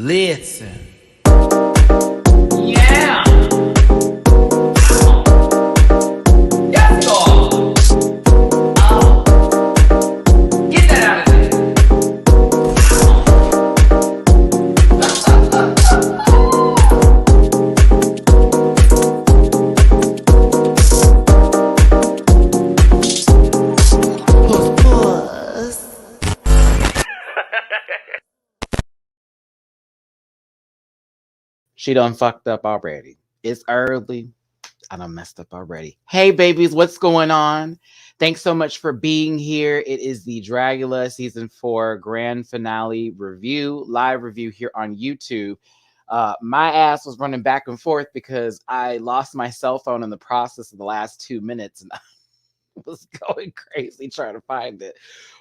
Listen. Yeah. Yes, God. Get that out of there. She done fucked up already. It's early. I done messed up already. Hey, babies, what's going on? Thanks so much for being here. It is the Dragula Season 4 Grand Finale review, live review here on YouTube. My ass was running back and forth because I lost my cell phone in the process of the last 2 minutes, and I was going crazy trying to find it.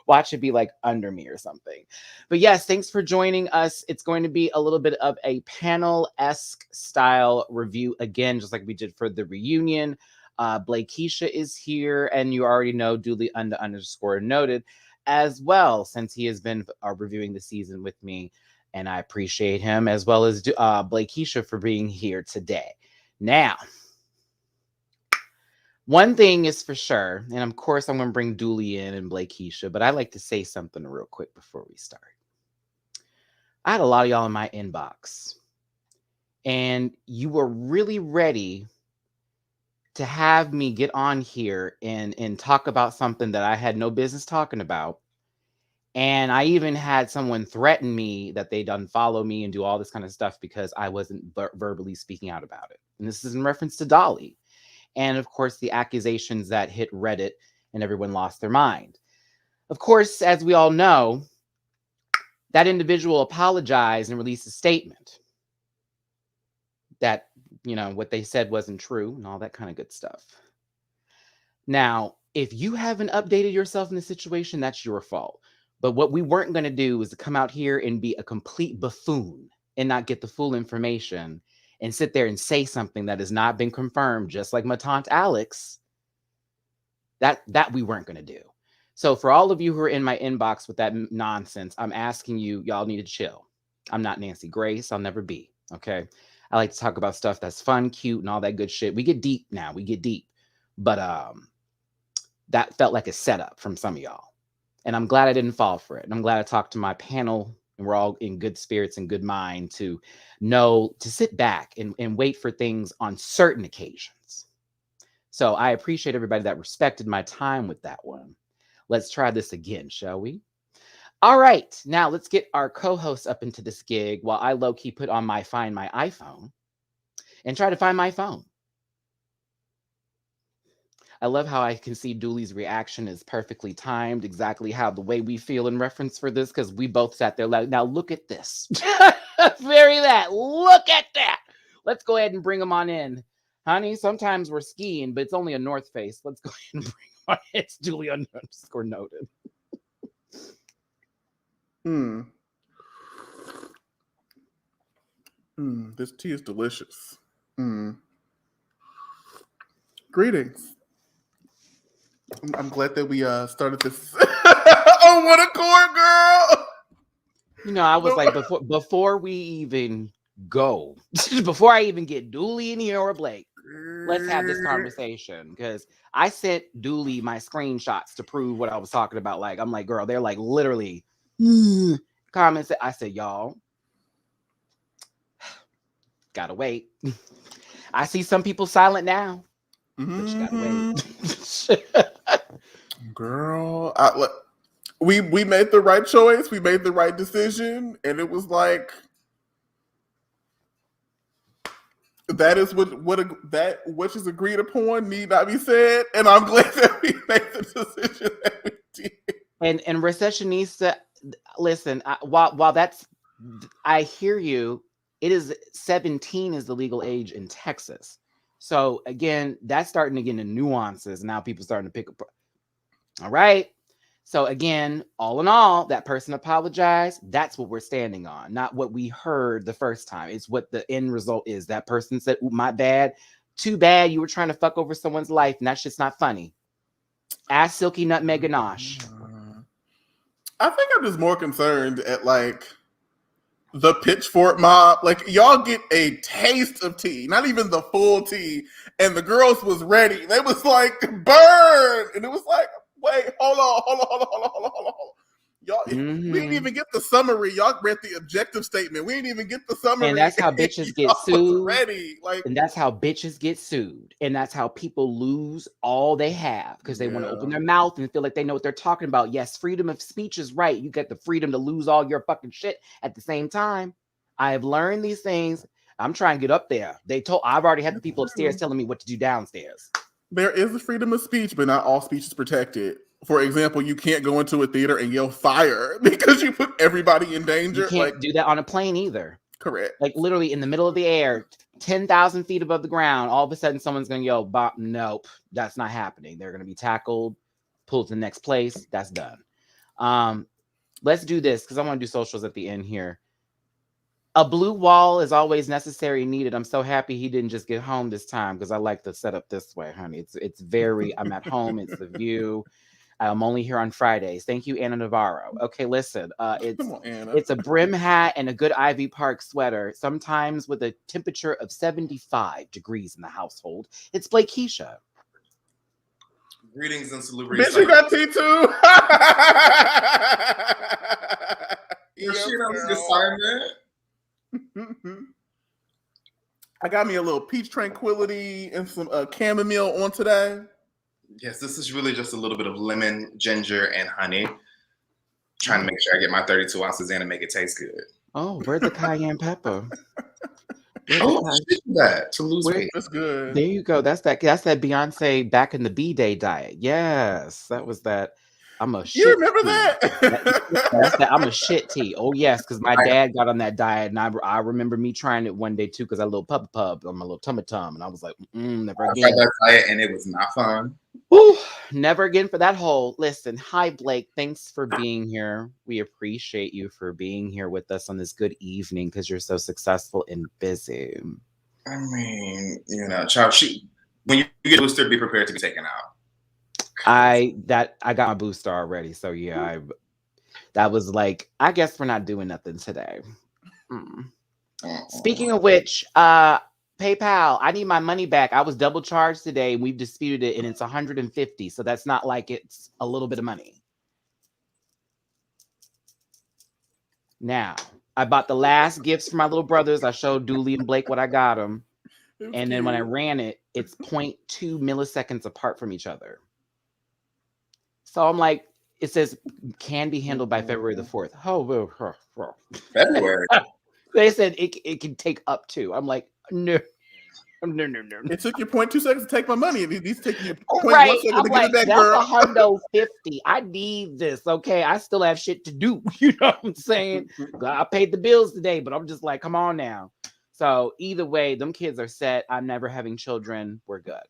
Watch it be like under me or something. But yes, thanks for joining us. It's going to be a little bit of a panel-esque style review again, just like we did for the reunion. Blakeisha is here, and you already know duly underscore noted as well, since he has been reviewing the season with me, and I appreciate him, as well as Blakeisha for being here today. Now, one thing is for sure, and of course I'm going to bring Dooley in and Blakeisha, but I like to say something real quick before we start. I had a lot of y'all in my inbox, and you were really ready to have me get on here and talk about something that I had no business talking about. And I even had someone threaten me that they'd unfollow me and do all this kind of stuff because I wasn't verbally speaking out about it. And this is in reference to Dolly. And of course, the accusations that hit Reddit and everyone lost their mind. Of course, as we all know, that individual apologized and released a statement that, what they said wasn't true and all that kind of good stuff. Now, if you haven't updated yourself in the situation, that's your fault. But what we weren't going to do is to come out here and be a complete buffoon and not get the full information and sit there and say something that has not been confirmed, just like my taunt Alex, that we weren't going to do. So for all of you who are in my inbox with that nonsense, I'm asking you, y'all need to chill. I'm not Nancy Grace. I'll never be. Okay. I like to talk about stuff that's fun, cute, and all that good shit. We get deep now. We get deep. But that felt like a setup from some of y'all. And I'm glad I didn't fall for it. And I'm glad I talked to my panel and we're all in good spirits and good mind to know to sit back and wait for things on certain occasions. So I appreciate everybody that respected my time with that one. Let's try this again, shall we? All right, now let's get our co-hosts up into this gig while I low-key put on my Find My iPhone and try to find my phone. I love how I can see Dooley's reaction is perfectly timed, exactly how the way we feel in reference for this, because we both sat there like, now look at this. Very that. Look at that. Let's go ahead and bring them on in. Honey, sometimes we're skiing, but it's only a North Face. Let's go ahead and bring them on. It's Dooley underscore noted. This tea is delicious. Greetings. I'm glad that we started this on one accord, girl. I was like, before we even go, before I even get Dooley in here or Blake, let's have this conversation, because I sent Dooley my screenshots to prove what I was talking about. Like, I'm like, girl, they're like literally comments. I said, y'all, gotta wait. I see some people silent now, but you gotta wait. Girl, we made the right choice. We made the right decision, and it was like that is that which is agreed upon need not be said. And I'm glad that we made the decision that we did. And recessionista, listen, while that's, I hear you. It is 17 is the legal age in Texas. So again, that's starting to get into nuances. Now people starting to pick up. All right. So again, all in all, that person apologized. That's what we're standing on, not what we heard the first time. It's what the end result is. That person said, "Ooh, my bad. Too bad you were trying to fuck over someone's life, and that's just not funny." Ask Silky Nutmeg Ganache. I think I'm just more concerned at like the pitchfork mob. Like, y'all get a taste of tea, not even the full tea. And the girls was ready. They was like, burn. And it was like, wait, hold on. Y'all, we didn't even get the summary. Y'all read the objective statement. We didn't even get the summary. And that's how bitches get sued. Ready. Like, and that's how bitches get sued. And that's how people lose all they have because they want to open their mouth and feel like they know what they're talking about. Yes, freedom of speech is right. You get the freedom to lose all your fucking shit at the same time. I have learned these things. I'm trying to get up there. I've already had the people upstairs telling me what to do downstairs. There is a freedom of speech, but not all speech is protected. For example, you can't go into a theater and yell fire because you put everybody in danger. You can't do that on a plane either. Correct. Like literally in the middle of the air, 10,000 feet above the ground, all of a sudden someone's going to yell, nope, that's not happening. They're going to be tackled, pulled to the next place. That's done. Let's do this because I want to do socials at the end here. A blue wall is always necessary and needed. I'm so happy he didn't just get home this time because I like the setup this way, honey. It's very, I'm at home. It's the view. I'm only here on Fridays. Thank you, Anna Navarro. Okay, listen. It's a brim hat and a good Ivy Park sweater, sometimes with a temperature of 75 degrees in the household. It's Blakeisha. Greetings and salubrious. Bitch, you got tea too? I got me a little peach tranquility and some chamomile on today. Yes, this is really just a little bit of lemon, ginger, and honey. Trying to make sure I get my 32 ounces in and make it taste good. Oh, where's the cayenne pepper? That to lose weight. That's good. There you go. That's that Beyonce back in the B-Day diet. Yes, that was that. I'm a shit. You remember tea. that? I'm a shit tea. Oh yes, because my dad got on that diet, and I remember me trying it one day too, because I had a little pub on my little tummy tum, and I was like, never again. I tried that diet, and it was not fun. Ooh, never again for that hole. Listen, hi Blake, thanks for being here. We appreciate you for being here with us on this good evening because you're so successful and busy. I mean, child, when you get boosted, be prepared to be taken out. I got my booster already, so yeah, that was like, I guess we're not doing nothing today. Speaking of which, PayPal, I need my money back. I was double charged today, and we've disputed it, and it's $150, so that's not like it's a little bit of money. Now, I bought the last gifts for my little brothers. I showed Dooley and Blake what I got them, and then when I ran it, it's 0.2 milliseconds apart from each other. So I'm like, it says can be handled by February the 4th. Oh, February. They said it can take up to. I'm like, no. It took you 0.2 seconds to take my money. These take you 0.1 right. seconds I'm to like, get it back, girl. That's $150. I need this. Okay, I still have shit to do. You know what I'm saying? I paid the bills today, but I'm just like, come on now. So either way, them kids are set. I'm never having children. We're good.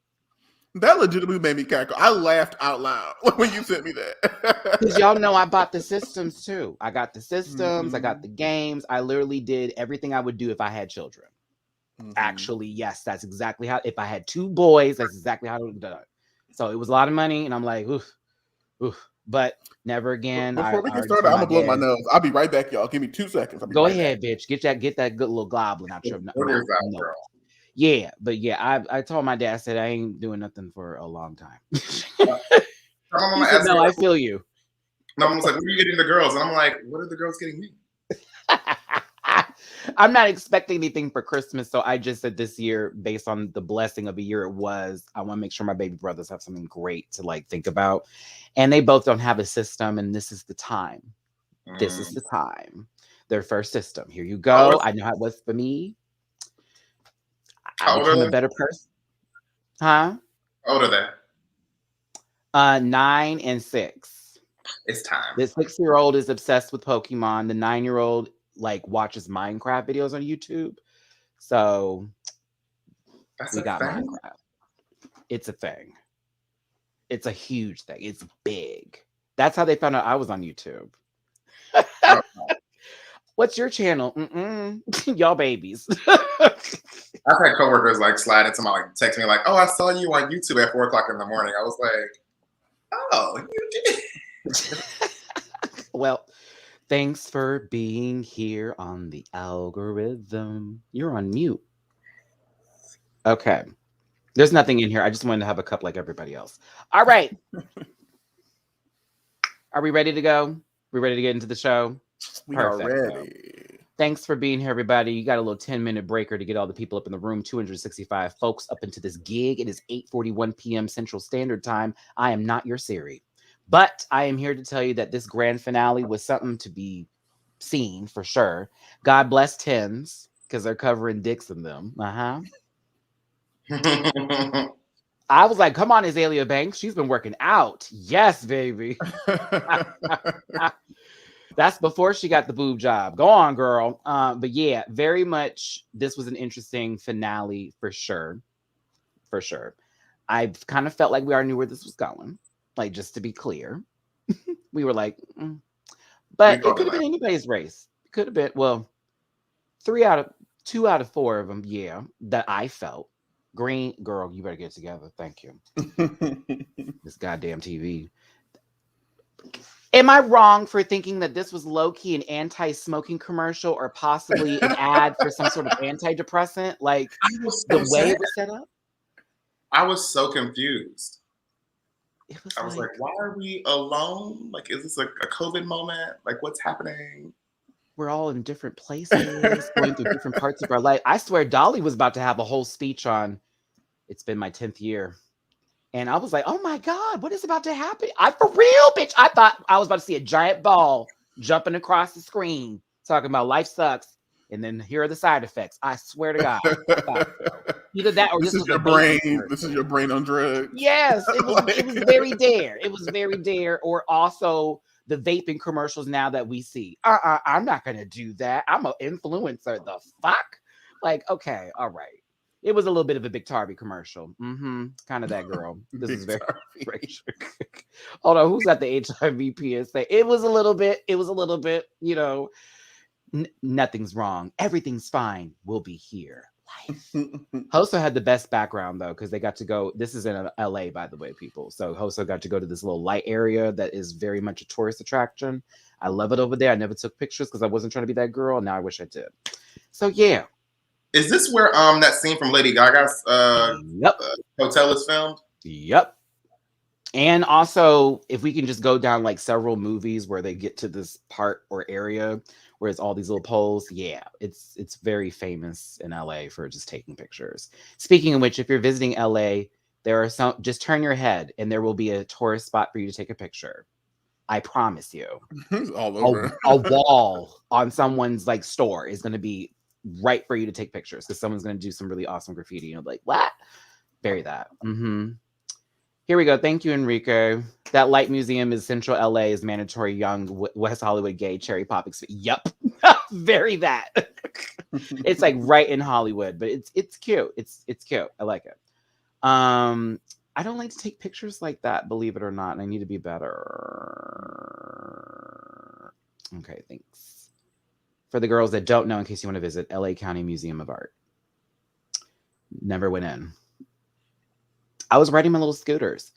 That legitimately made me cackle. I laughed out loud when you sent me that. Because y'all know I bought the systems too. I got the systems. I got the games. I literally did everything I would do if I had children. Actually, yes, that's exactly how. If I had 2 boys, that's exactly how I would have done it. So it was a lot of money, and I'm like, oof. But never again. Before we get started, I'm gonna blow my nose. I'll be right back, y'all. Give me 2 seconds. Go ahead, bitch. Get that good little goblin out your nose. Yeah, but yeah, I told my dad, I said I ain't doing nothing for a long time. No, I feel you. My mom was like, "What are you getting the girls?" And I'm like, "What are the girls getting me?" I'm not expecting anything for Christmas, so I just said this year, based on the blessing of a year it was, I want to make sure my baby brothers have something great to like think about, and they both don't have a system, and this is the time. This is the time. Their first system. Here you go. I know how it was for me. I became a better person. Huh? How old are they? 9 and 6. It's time. The 6-year-old is obsessed with Pokemon. The 9-year-old like watches Minecraft videos on YouTube. So we got Minecraft. It's a thing. It's a huge thing. It's big. That's how they found out I was on YouTube. What's your channel? Y'all babies. I've had coworkers like slide into my text me like, "Oh, I saw you on YouTube at 4:00 in the morning." I was like, "Oh, you did." Well, Thanks for being here on the algorithm. You're on mute. Okay. There's nothing in here. I just wanted to have a cup like everybody else. All right. Are we ready to go? We ready to get into the show? We are Perfect. ready. Thanks for being here, everybody. You got a little 10-minute breaker to get all the people up in the room, 265 folks up into this gig. It is 8:41 p.m. Central Standard Time. I am not your Siri, but I am here to tell you that this grand finale was something to be seen for sure. God bless Tens because they're covering dicks in them. I was like, come on, Azalea Banks. She's been working out. Yes, baby. That's before she got the boob job. Go on, girl. But yeah, very much. This was an interesting finale for sure. For sure. I kind of felt like we already knew where this was going. Like, just to be clear, we were like, but it could have been anybody's race. It could have been, well, 2 out of 4 of them, yeah, that I felt. Green girl, you better get together. Thank you. This goddamn TV. Am I wrong for thinking that this was low-key an anti-smoking commercial or possibly an ad for some sort of antidepressant? Like the way it was set up? I was so confused. I was like, why are we alone? Like, is this like a COVID moment? Like, what's happening? We're all in different places, going through different parts of our life. I swear Dolly was about to have a whole speech on, it's been my 10th year. And I was like, oh my God, what is about to happen? I for real, bitch. I thought I was about to see a giant ball jumping across the screen, talking about life sucks. And then here are the side effects. I swear to God. Either that or this is your brain. This is your brain on drugs. Yes, it was very dare. It was very dare. Or also the vaping commercials now that we see. I'm not gonna do that. I'm an influencer. The fuck? Like, okay, all right. It was a little bit of a Big Tarby commercial. Kind of that girl. This is very Hold on, who's at the HIV PSA? It was a little bit, you know, nothing's wrong. Everything's fine. We'll be here. Life. Hoso had the best background though, because they got to go. This is in LA, by the way, people. So Hoso got to go to this little light area that is very much a tourist attraction. I love it over there. I never took pictures because I wasn't trying to be that girl. Now I wish I did. So yeah. Is this where that scene from Lady Gaga's hotel is filmed? Yep. And also, if we can just go down like several movies where they get to this part or area where it's all these little poles, yeah, it's very famous in LA for just taking pictures. Speaking of which, if you're visiting LA, there are some. Just turn your head, and there will be a tourist spot for you to take a picture. I promise you. All over. A wall on someone's like store is going to be right for you to take pictures because someone's going to do some really awesome graffiti. You know, like what? Bury that. Here we go. Thank you, Enrico. That light museum is Central LA is mandatory young West Hollywood gay cherry pop. Yup. Very that. It's like right in Hollywood, but it's cute. It's cute. I like it. I don't like to take pictures like that, believe it or not, and I need to be better. Okay, thanks. For the girls that don't know, in case you want to visit, LA County Museum of Art. Never went in. I was riding my little scooters.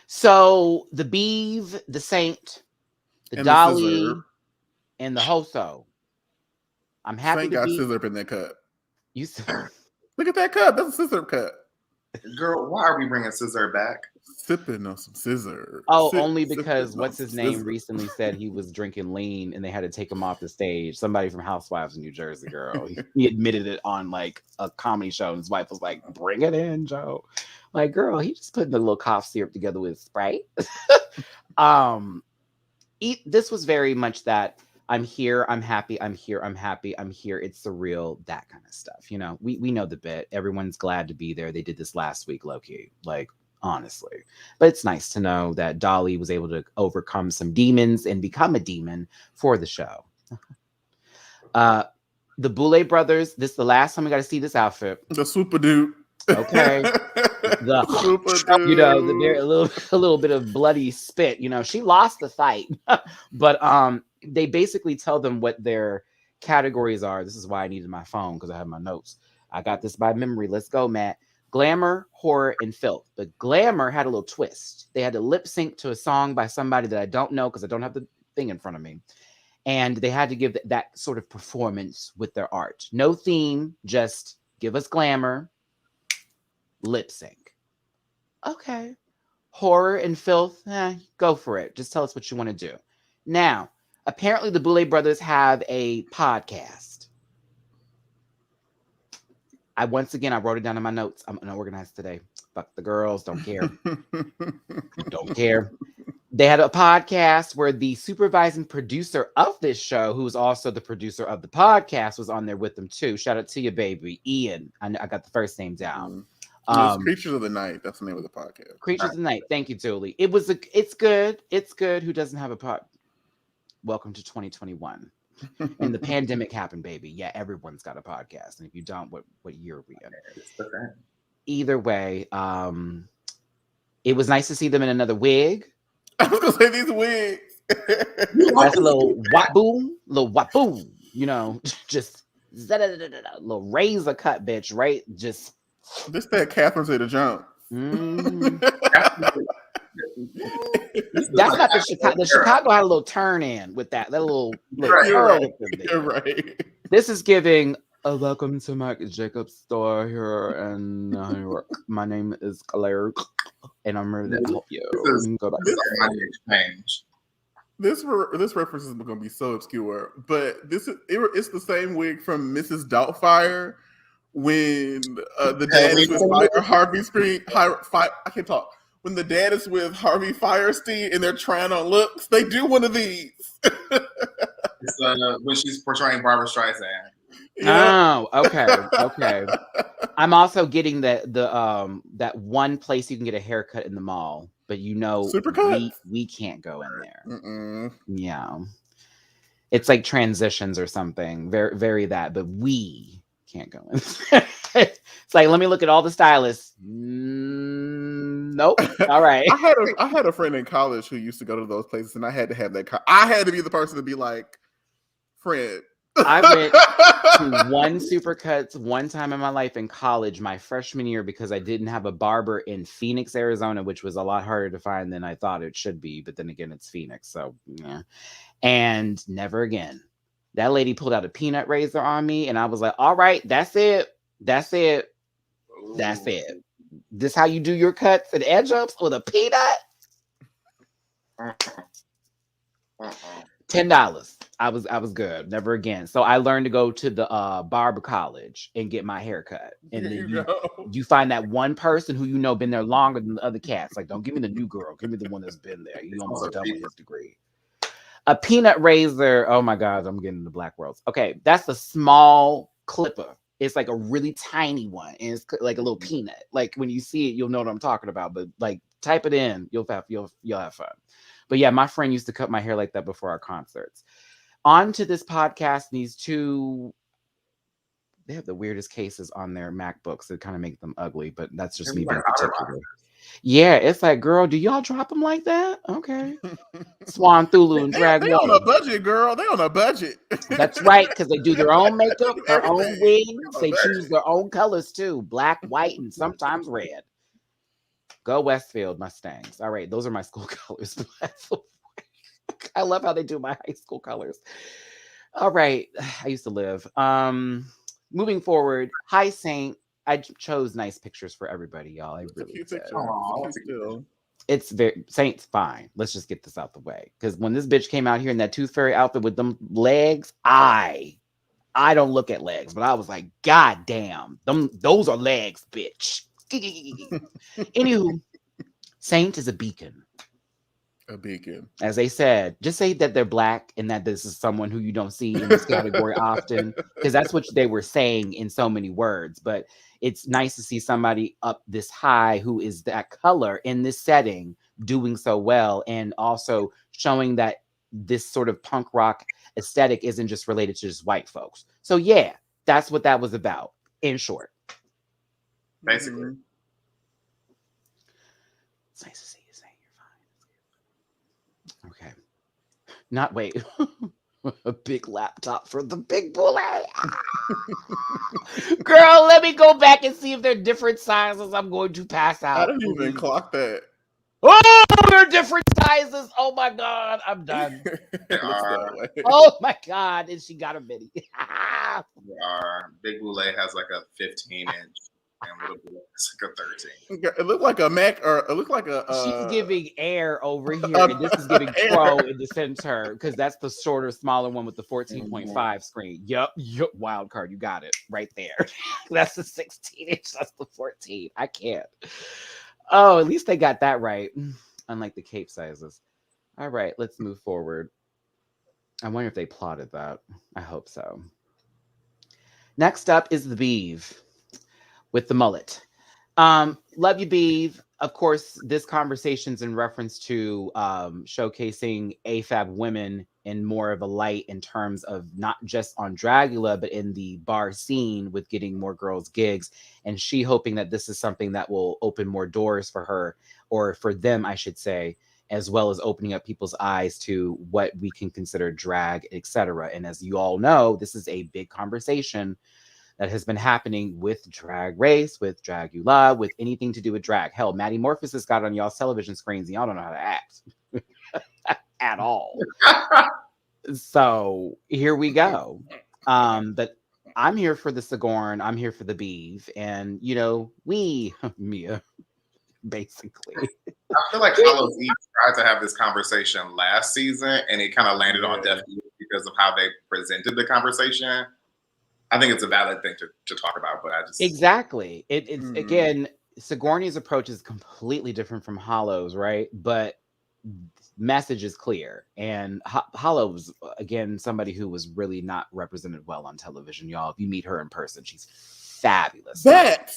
So the Beeve, the Saint, the Dolly, and the Hoso. I'm happy Saint to got be. scissor up in that cup. You look at that cup. That's a scissor cup. Girl, why are we bringing scissor back? Sipping on some scissor. Oh, only because what's his name recently said he was drinking lean and they had to take him off the stage. Somebody from Housewives of New Jersey, girl. He admitted it on like a comedy show, and his wife was like, "Bring it in, Joe." Like, girl, he just putting the little cough syrup together with Sprite. This was very much that I'm here, I'm happy, I'm here, I'm happy, I'm here. It's surreal, that kind of stuff. You know, we know the bit. Everyone's glad to be there. They did this last week, low-key, like, honestly. But it's nice to know that Dolly was able to overcome some demons and become a demon for the show. The Boulet brothers, this is the last time we got to see this outfit. The super dude. Okay. The super you know, a little bit of bloody spit. You know, she lost the fight. But they basically tell them what their categories are. This is why I needed my phone, because I have my notes. I got this by memory. Let's go, Matt. Glamour, horror, and filth. But glamour had a little twist. They had to lip sync to a song by somebody that I don't know because I don't have the thing in front of me. And they had to give that sort of performance with their art. No theme, just give us glamour, lip sync. Okay. Horror and filth, go for it. Just tell us what you want to do. Now, apparently the Boulet brothers have a podcast. I wrote it down in my notes. I'm unorganized today. Fuck the girls, don't care. Don't care. They had a podcast where the supervising producer of this show, who was also the producer of the podcast, was on there with them too. Shout out to you, baby. Ian. I got the first name down. Creatures of the Night. That's the name of the podcast. Creatures of the Night. Thank you, Julie. It's good. It's good. Who doesn't have a pod? Welcome to 2021. And the pandemic happened, baby. Yeah, everyone's got a podcast. And if you don't, what year are we in? Either way, it was nice to see them in another wig. I was gonna say these wigs. That's a little wapoo, you know, just little razor cut, bitch, right? Just this that Catherine said to jump. That's not the Chicago. The Chicago had a little turn in with that little curl. You're right. This is giving a welcome to Mike Jacobs store here in New York. My name is Claire, and I'm ready to help you. This reference is going to be so obscure, but it's the same wig from Mrs. Doubtfire when the dad is with Harvey I can't talk. When the dad is with Harvey Firestein and they're trying on looks, they do one of these. It's when she's portraying Barbara Streisand. Yeah. Oh, okay. I'm also getting that one place you can get a haircut in the mall, but we can't go in there. Mm-mm. Yeah, it's like Transitions or something. Very, very that, but we can't go in. It's like, let me look at all the stylists. Nope. All right. I had a friend in college who used to go to those places, and I had to have that. I had to be the person to be like, friend. I went to one Supercuts one time in my life in college, my freshman year, because I didn't have a barber in Phoenix, Arizona, which was a lot harder to find than I thought it should be. But then again, it's Phoenix, so yeah. And never again. That lady pulled out a peanut razor on me, and I was like, "All right, that's it. That's it. That's it. This how you do your cuts and edge ups with a peanut." $10. I was good. Never again. So I learned to go to the barber college and get my hair cut. And then you find that one person who been there longer than the other cats. Like, don't give me the new girl. Give me the one that's been there. You almost done with his degree. A peanut razor. Oh my God, I'm getting the black worlds. Okay, that's a small clipper. It's like a really tiny one, and it's like a little peanut. Like when you see it, you'll know what I'm talking about. But like, type it in, you'll have fun. But yeah, my friend used to cut my hair like that before our concerts. On to this podcast, these two, they have the weirdest cases on their MacBooks that kind of make them ugly, but that's just me being particular. Yeah, it's like, girl, do y'all drop them like that? Okay. Swan Thulu and Dragula. They on a budget, girl. They on a budget. That's right, because they do their own makeup, their own wigs. They choose their own colors too, black, white, and sometimes red. Go Westfield Mustangs. All right, those are my school colors. I love how they do my high school colors. All right, I used to live. Moving forward, hi Saint. I chose nice pictures for everybody, y'all. I really did. It's very Saint's fine. Let's just get this out the way, because when this bitch came out here in that Tooth Fairy outfit with them legs, I don't look at legs, but I was like, God damn, those are legs, bitch. Anywho, Saint is a beacon. A beacon. As they said, just say that they're black and that this is someone who you don't see in this category often, because that's what they were saying in so many words. But it's nice to see somebody up this high who is that color in this setting doing so well, and also showing that this sort of punk rock aesthetic isn't just related to just white folks. So yeah, that's what that was about, in short. Basically. It's nice to see you saying you're fine. Okay. Not wait. A big laptop for the big Boulet. Girl, let me go back and see if they're different sizes. I'm going to pass out. I didn't even clock that. Oh, they're different sizes. Oh my God, I'm done. It looks that way. Oh my God, and she got a mini. Big Boulet has like a 15-inch, and Little Boulet has like a 13. It looked like a Mac, or it looked like a. She's giving air over here, and this is giving pro in the center because that's the shorter, smaller one with the 14.5 screen. Yep, wild card, you got it right there. That's the 16-inch. That's the 14. I can't. Oh, at least they got that right, unlike the cape sizes. All right, let's move forward. I wonder if they plotted that. I hope so. Next up is the Beeve with the mullet. Love you, Beeve. Of course, this conversation's in reference to showcasing AFAB women in more of a light in terms of not just on Dragula, but in the bar scene with getting more girls gigs. And she hoping that this is something that will open more doors for her, or for them, I should say, as well as opening up people's eyes to what we can consider drag, etc. And as you all know, this is a big conversation that has been happening with Drag Race, with Dragula, with anything to do with drag. Hell, Matty Morpheus has got on y'all's television screens and y'all don't know how to act at all. So here we go. But I'm here for the Sigourn. I'm here for the Beeve. And, you know, Mia, basically. I feel like Hallows Eve tried to have this conversation last season, and it kind of landed on deaf ears because of how they presented the conversation. I think it's a valid thing to talk about, but I just exactly. It's again, Sigourney's approach is completely different from Hollow's, right? But message is clear. And Hollow's, again, somebody who was really not represented well on television, y'all. If you meet her in person, she's fabulous. That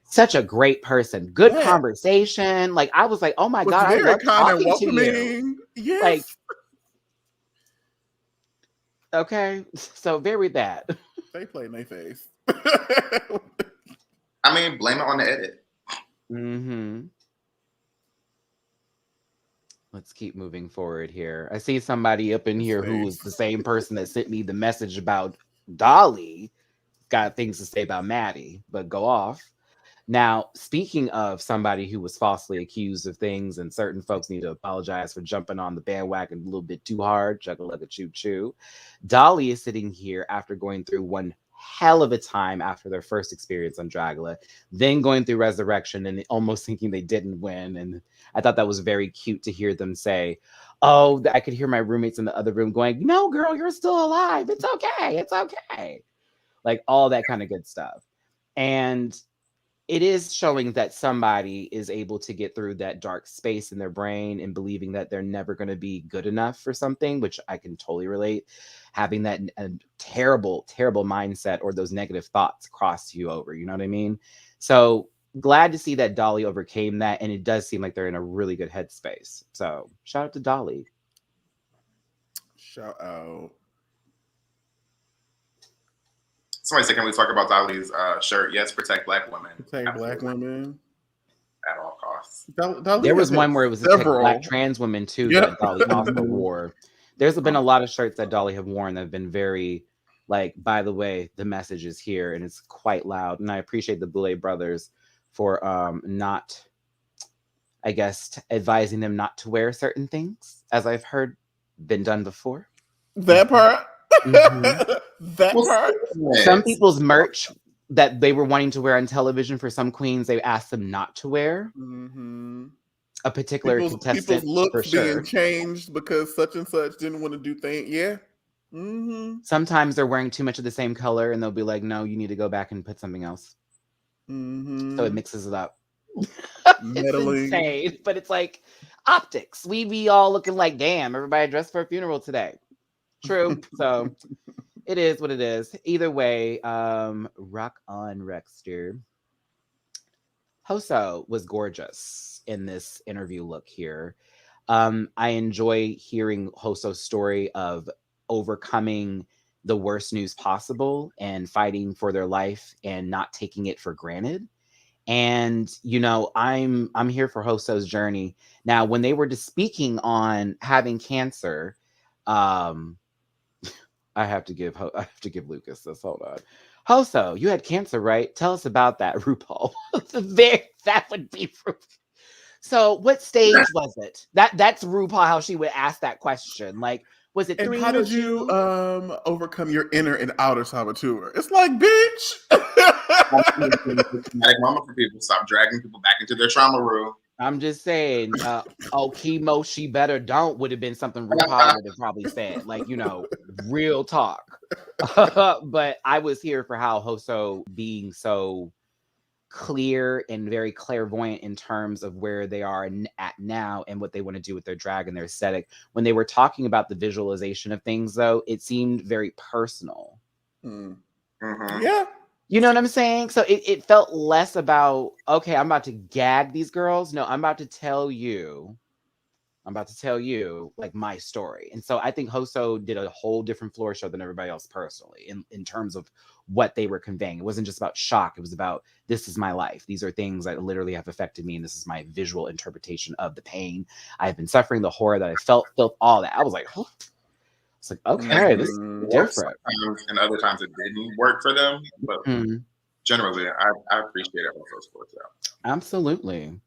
such a great person. Good conversation. Like, I was like, oh my God, I love talking to you. Yes. Like, okay, so very bad. They play in their face. I mean, blame it on the edit. Let's keep moving forward here. I see somebody up in here who was the same person that sent me the message about Dolly. Got things to say about Matty, but go off. Now, speaking of somebody who was falsely accused of things, and certain folks need to apologize for jumping on the bandwagon a little bit too hard, chugga choo choo. Dolly is sitting here after going through one hell of a time after their first experience on Dragula, then going through Resurrection and almost thinking they didn't win. And I thought that was very cute to hear them say, oh, I could hear my roommates in the other room going, no, girl, you're still alive. It's okay. It's okay. Like all that kind of good stuff. And it is showing that somebody is able to get through that dark space in their brain and believing that they're never going to be good enough for something, which I can totally relate. Having that terrible, terrible mindset or those negative thoughts cross you over, you know what I mean? So glad to see that Dolly overcame that. And it does seem like they're in a really good headspace. So shout out to Dolly. Shout out. Somebody said, can we talk about Dolly's shirt? Yes, protect Black women. Protect Black women. At all costs. There was one where it was protect Black trans women too that Dolly also wore. There's been a lot of shirts that Dolly have worn that have been very, like, by the way, the message is here, and it's quite loud. And I appreciate the Boulet brothers for not, I guess, advising them not to wear certain things, as I've heard been done before. That part. That part. Some people's merch that they were wanting to wear on television for some queens, they asked them not to wear. A particular contestant. People's looks for sure. being changed because such and such didn't want to do things. Yeah. Sometimes they're wearing too much of the same color, and they'll be like, "No, you need to go back and put something else." So it mixes it up. It's insane, but it's like optics. We be all looking like, damn, everybody dressed for a funeral today. True. So it is what it is. Either way, rock on, Rexter. Hoso was gorgeous in this interview look here. I enjoy hearing Hoso's story of overcoming the worst news possible and fighting for their life and not taking it for granted. And, you know, I'm here for Hoso's journey. Now, when they were just speaking on having cancer, I have to give Lucas this. Hold on. Hoso, you had cancer, right? Tell us about that, RuPaul. That would be RuPaul. So what stage was it? That's RuPaul, how she would ask that question. Like, was it And 3 how or did you 2? overcome your inner and outer saboteur? It's like, bitch. Like mama for people, stop dragging people back into their trauma room. I'm just saying, chemo, she better don't would have been something RuPaul would have probably said. Like, real talk. But I was here for how Hoso being so clear and very clairvoyant in terms of where they are at now and what they want to do with their drag and their aesthetic. When they were talking about the visualization of things, though, it seemed very personal. Yeah. You know what I'm saying? So it felt less about, okay, I'm about to gag these girls. No, I'm about to tell you like my story. And so I think Hoso did a whole different floor show than everybody else personally in terms of what they were conveying. It wasn't just about shock. It was about, this is my life. These are things that literally have affected me. And this is my visual interpretation of the pain I've been suffering, the horror that I felt all that. I was like, oh. It's like, okay, this is different. And other times it didn't work for them. But generally, I appreciate it Hoso's floor show. Absolutely.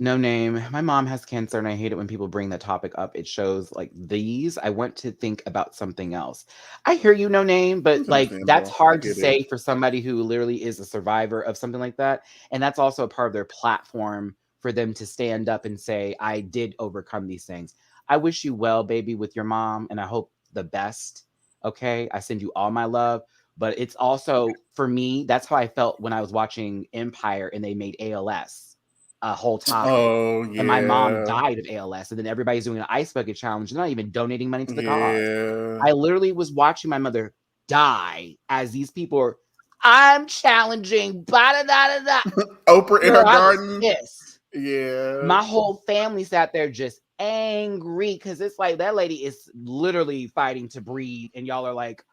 No name. My mom has cancer and I hate it when people bring that topic up. It shows like these. I want to think about something else. I hear you, no name, but like that's hard to say for somebody who literally is a survivor of something like that. And that's also a part of their platform for them to stand up and say, I did overcome these things. I wish you well, baby, with your mom, and I hope the best. Okay. I send you all my love. But it's also, for me, that's how I felt when I was watching Empire and they made ALS a whole topic. Oh, yeah. And my mom died of ALS. And then everybody's doing an ice bucket challenge. They're not even donating money to the cause. I literally was watching my mother die as these people are, I'm challenging, Oprah in her garden. Pissed. Yeah. My whole family sat there just angry because it's like that lady is literally fighting to breathe. And y'all are like,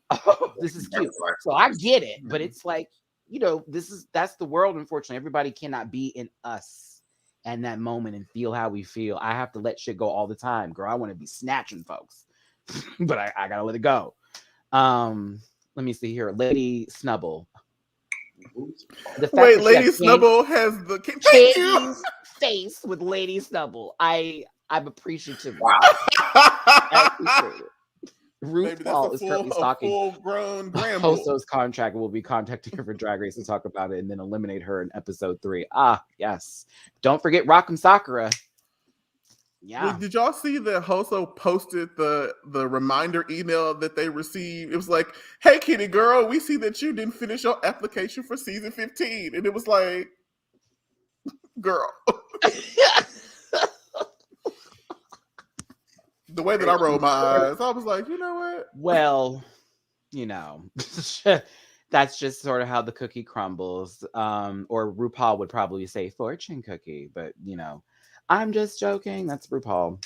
oh, this is cute. So I get it. But it's like, that's the world. Unfortunately, everybody cannot be in us and that moment and feel how we feel. I have to let shit go all the time, girl. I want to be snatching folks, but I gotta let it go. Let me see here, Lady Snubble. Wait, Lady Snubble has the face with Lady Snubble. I'm appreciative. Wow. I appreciate it. RuPaul is currently stalking full-grown Gramble. Hoso's contract will be contacting her for Drag Race to talk about it and then eliminate her in episode 3. Ah, yes. Don't forget Rock'em Sakura. Yeah. Wait, did y'all see that Hoso posted the reminder email that they received? It was like, hey, kitty girl, we see that you didn't finish your application for season 15. And it was like, girl. The way that I rolled my eyes, I was like, you know what? Well, that's just sort of how the cookie crumbles. Or RuPaul would probably say fortune cookie, but I'm just joking. That's RuPaul.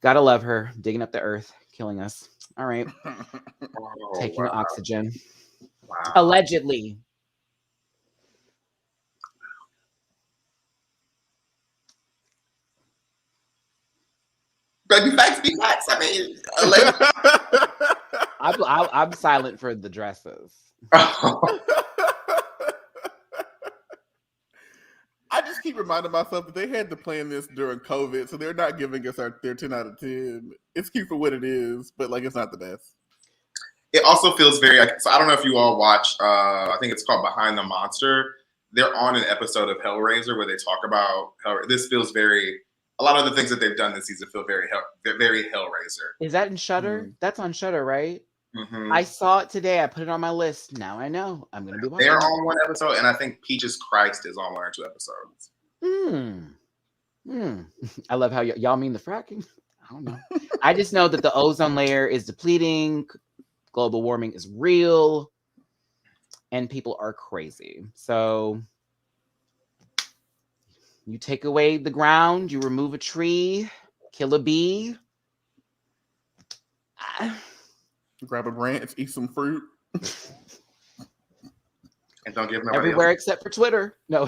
Gotta love her, digging up the earth, killing us. All right. Taking oxygen. Wow. Allegedly. Baby facts be facts. I mean, I'm silent for the dresses. I just keep reminding myself that they had to plan this during COVID, so they're not giving us their 10 out of 10. It's cute for what it is, but like it's not the best. It also feels very. So I don't know if you all watch. I think it's called Behind the Monster. They're on an episode of Hellraiser where they talk about this feels very. A lot of the things that they've done this season feel very Hellraiser. Is that in Shudder? Mm-hmm. That's on Shudder, right? Mm-hmm. I saw it today. I put it on my list. Now I know I'm going to be watching. They're on one episode, and I think Peaches Christ is on 1 or 2 episodes. I love how y'all mean the fracking. I don't know. I just know that the ozone layer is depleting. Global warming is real. And people are crazy. So you take away the ground, you remove a tree, kill a bee. Grab a branch, eat some fruit. And don't give them everywhere except for Twitter. No.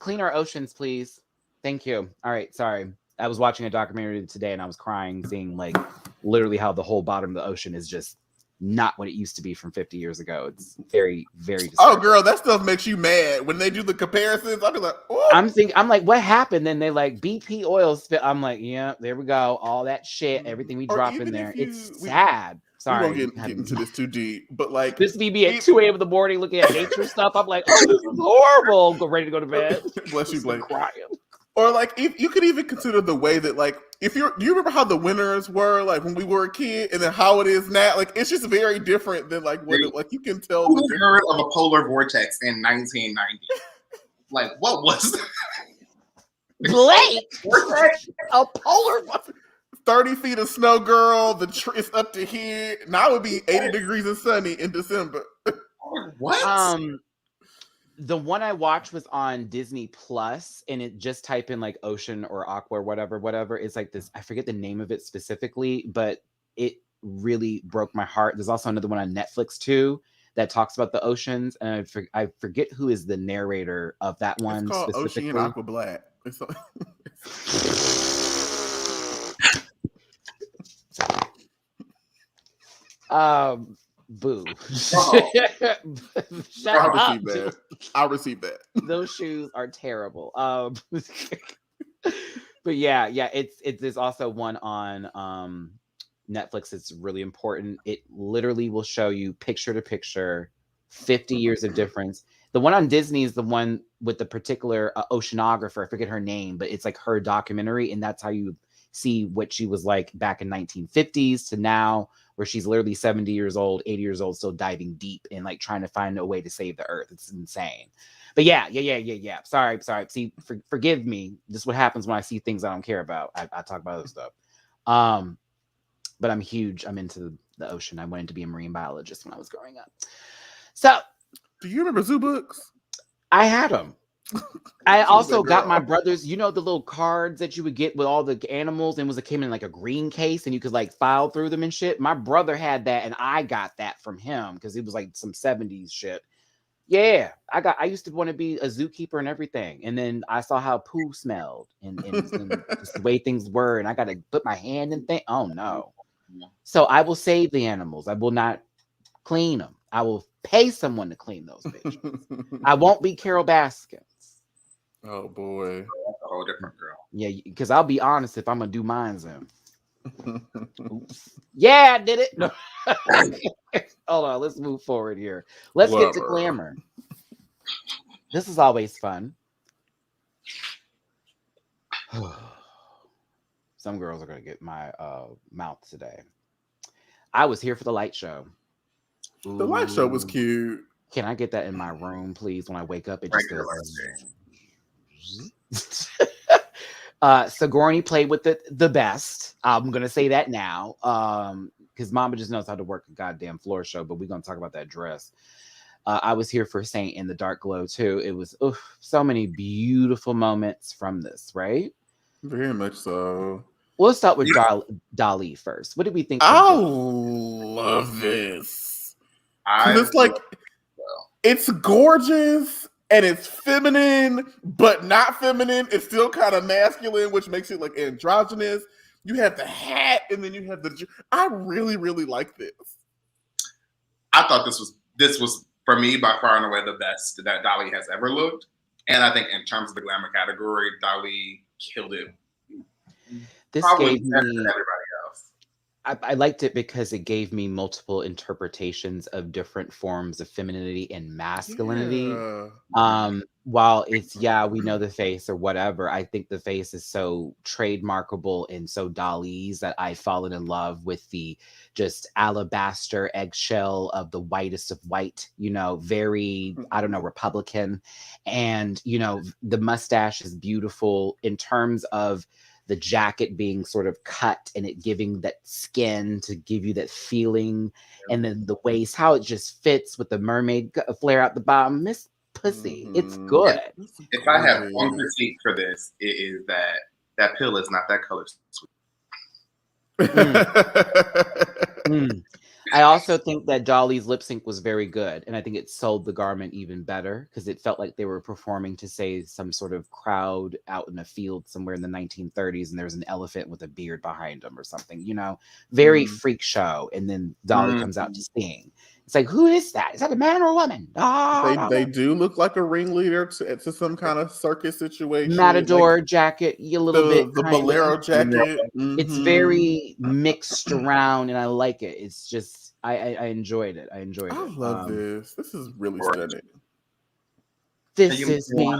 Clean our oceans, please. Thank you. All right, sorry. I was watching a documentary today and I was crying, seeing like literally how the whole bottom of the ocean is just not what it used to be from 50 years ago. It's very, very Oh, disturbing. girl, that stuff makes you mad when they do the comparisons. I'll be like, oh. I'm like, what happened? Then they like BP oil spill. I'm like, yeah, there we go. All that shit, everything we Or drop in even there. if you- It's we- sad. We Sorry. won't get into this too deep, but like This be at 2 a.m. in the morning looking at nature stuff. I'm like, oh, this is horrible. Go ready to go to bed. Bless you, Just Blake. crying. Or like if you could even consider the way that like if do you remember how the winters were like when we were a kid and then how it is now? Like it's just very different than like what it, like you can tell Who the had difference. heard of a polar vortex in 1990? Like, what was that? Blake, Vortex? a polar. 30 feet of snow, girl. It's up to here. Now it would be 80 degrees and sunny in December. What? The one I watched was on Disney Plus, and it just type in like ocean or aqua or whatever. It's like this. I forget the name of it specifically, but it really broke my heart. There's also another one on Netflix too that talks about the oceans, and I forget who is the narrator of that one. It's called specifically. Ocean Aqua Black. Boo. Oh. Shut up. I'll receive that. Those shoes are terrible. But yeah, there's also one on Netflix. It's really important. It literally will show you picture to picture 50 years of difference. The one on Disney is the one with the particular oceanographer. I forget her name, but it's like her documentary, and that's how you see what she was like back in 1950s to now, where she's literally 70 years old, 80 years old, still diving deep and like trying to find a way to save the earth. It's insane. But yeah. Sorry. See, forgive me. This is what happens when I see things I don't care about. I talk about other stuff. But I'm huge. I'm into the ocean. I wanted to be a marine biologist when I was growing up. So, do you remember zoo books? I had them. I also got my brother's, the little cards that you would get with all the animals, and it came in like a green case, and you could like file through them and shit. My brother had that, and I got that from him because it was like some 70s shit. Yeah, I used to want to be a zookeeper and everything, and then I saw how poo smelled and just the way things were, and I got to put my hand in things. Oh no! So I will save the animals. I will not clean them. I will pay someone to clean those bitches. I won't be Carol Baskin. Oh boy, That's a whole different girl. Yeah, because I'll be honest if I'm gonna do mine's in. Oops. Yeah, I did it. No. Hold on, let's move forward here. Let's get to glamour. This is always fun. Some girls are gonna get my mouth today. I was here for the light show. Ooh. The light show was cute. Can I get that in my room, please? When I wake up, it just goes. Sigourney played with the best. I'm gonna say that now, because Mama just knows how to work a goddamn floor show. But we're gonna talk about that dress. I was here for Saint in the Dark Glow too. It was so many beautiful moments from this, right? Very much so. We'll start with Dali first. What did we think? I love this. It's like it's gorgeous. And it's feminine, but not feminine. It's still kind of masculine, which makes it like androgynous. You have the hat, and then you have the. I really, really like this. I thought this was for me by far and away the best that Dali has ever looked, and I think in terms of the glamour category, Dali killed it. This Probably gave better me. than everybody else. I liked it because it gave me multiple interpretations of different forms of femininity and masculinity. Yeah. While it's, we know the face or whatever, I think the face is so trademarkable and so Dali's that I've fallen in love with the just alabaster eggshell of the whitest of white, very, I don't know, Republican. And, the mustache is beautiful in terms of the jacket being sort of cut and it giving that skin to give you that feeling. And then the waist, how it just fits with the mermaid flare out the bottom. Miss Pussy. It's good. If I have one critique for this, it is that pill is not that color sweet. I also think that Dolly's lip sync was very good, and I think it sold the garment even better because it felt like they were performing to, say, some sort of crowd out in a field somewhere in the 1930s, and there's an elephant with a beard behind him or something, very freak show. And then Dolly comes out to sing. It's like, who is that? Is that a man or a woman? They do look like a ringleader to some kind of circus situation. Matador like jacket, a little bit. The bolero jacket. It's very mixed around, and I like it. It's just I enjoyed it. I love this. This is really stunning. This is me.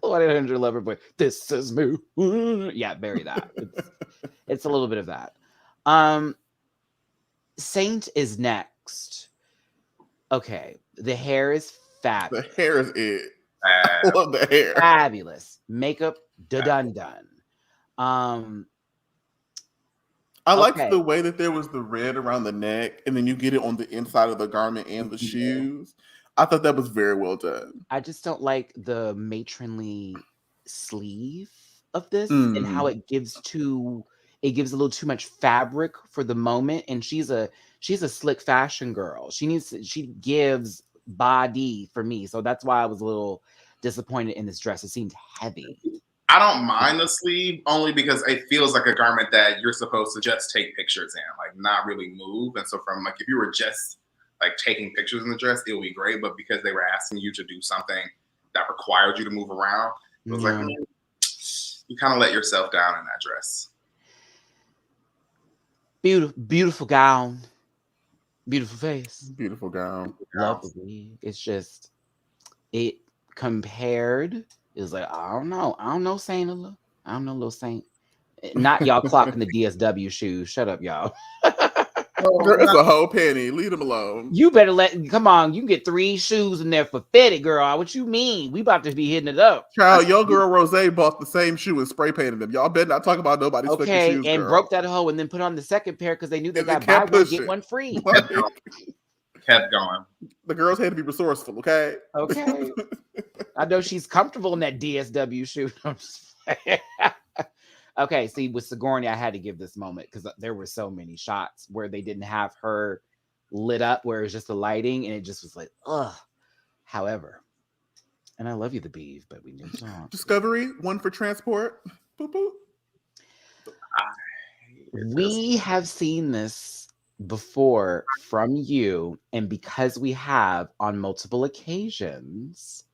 1-800 Lover Boy. This is me. Yeah, bury that. It's a little bit of that. Saint is next. Okay, the hair is fabulous. The hair is it. I love the hair. Fabulous. Makeup, done. I liked the way that there was the red around the neck, and then you get it on the inside of the garment and the shoes. I thought that was very well done. I just don't like the matronly sleeve of this and how it gives a little too much fabric for the moment. And she's a slick fashion girl. She gives body for me. So that's why I was a little disappointed in this dress. It seemed heavy. I don't mind the sleeve only because it feels like a garment that you're supposed to just take pictures in, like not really move. And so from like, if you were just like taking pictures in the dress, it would be great. But because they were asking you to do something that required you to move around, it was like, you kind of let yourself down in that dress. Beautiful gown. Beautiful face. Beautiful gown. Love the wig. It's just, it compared, it was like, I don't know, Saint. I don't know, little Saint. Not y'all clocking the DSW shoes. Shut up, y'all. It's a whole penny. Leave them alone. You better come on. You can get 3 shoes in there for $50, girl. What you mean? We about to be hitting it up. Child, your girl Rose bought the same shoe and spray painted them. Y'all better not talk about nobody's fucking shoes, and girl. broke that hoe and then put on the second pair because they knew they got buy one, get one free. Kept going. The girls had to be resourceful, okay? Okay. I know she's comfortable in that DSW shoe. I'm just saying. Okay, see, with Sigourney, I had to give this moment because there were so many shots where they didn't have her lit up, where it was just the lighting, and it just was like, ugh. However, and I love you, the Beeve, but we need to talk. Discovery, one for transport. Boop, boop. We have seen this before from you, and because we have on multiple occasions,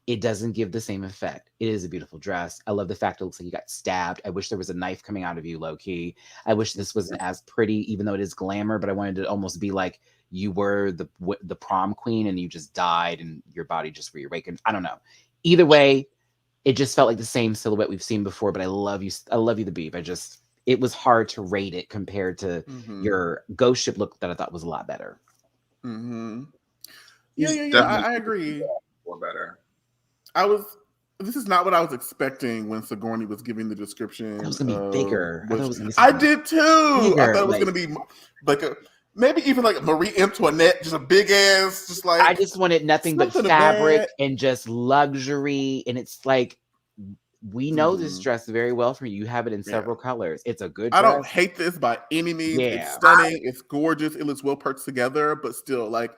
it doesn't give the same effect. It is a beautiful dress. I love the fact it looks like you got stabbed. I wish there was a knife coming out of you, low key. I wish this wasn't as pretty, even though it is glamour, but I wanted it to almost be like you were the prom queen and you just died and your body just reawakened. I don't know. Either way, it just felt like the same silhouette we've seen before, but I love you. I love you, the Beep. It was hard to rate it compared to your ghost ship look that I thought was a lot better. Yeah. I agree. Or better. This is not what I was expecting when Sigourney was giving the description. It was gonna be bigger. I did too. Bigger, I thought it was gonna be like maybe even like Marie Antoinette, just a big ass, just like. I just wanted nothing but fabric and just luxury, and it's like we know this dress very well from you. You have it in several colors. It's a good dress. I don't hate this by any means. Yeah. It's stunning. It's gorgeous. It looks well put together, but still, like,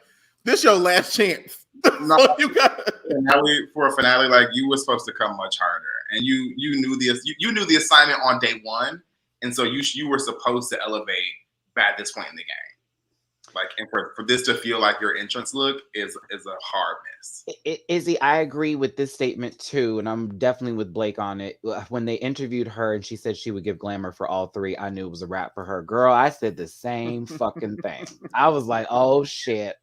this your last chance. No, you got for a finale, like you were supposed to come much harder, and you knew the assignment on day one, and so you were supposed to elevate by this point in the game. Like, and for this to feel like your entrance look is a hard miss. Izzy, I agree with this statement too, and I'm definitely with Blake on it. When they interviewed her and she said she would give glamour for all 3, I knew it was a wrap for her. Girl, I said the same fucking thing. I was like, oh shit.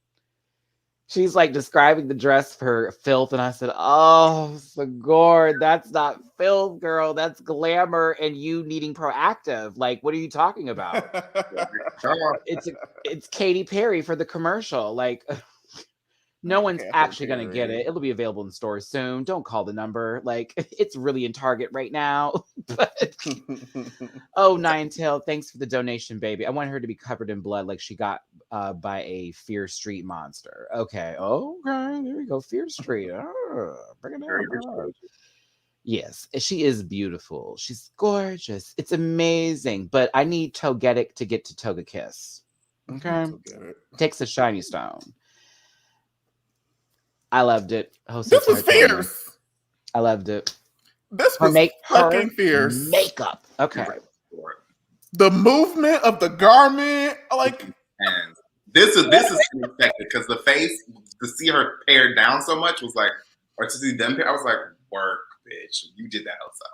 She's like describing the dress for filth, and I said, "Oh, Sigourney, that's not filth, girl. That's glamour, and you needing proactive. Like, what are you talking about? It's Katy Perry for the commercial. Like, no one's actually gonna get it. It'll be available in stores soon. Don't call the number. Like, it's really in Target right now. But oh, Ninetail, thanks for the donation, baby. I want her to be covered in blood, like she got by a Fear Street monster. Okay, there we go. Fear Street. Bring it down. Yes, she is beautiful. She's gorgeous. It's amazing. But I need Togetic to get to Toga Kiss. Okay. Get it. Takes a shiny stone. I loved it. This was fierce. I loved it. This Her was fucking fierce. Makeup. Okay. The movement of the garment, like, and this is unexpected because the face to see her pared down so much was like, or to see them, I was like, work, bitch, you did that outside.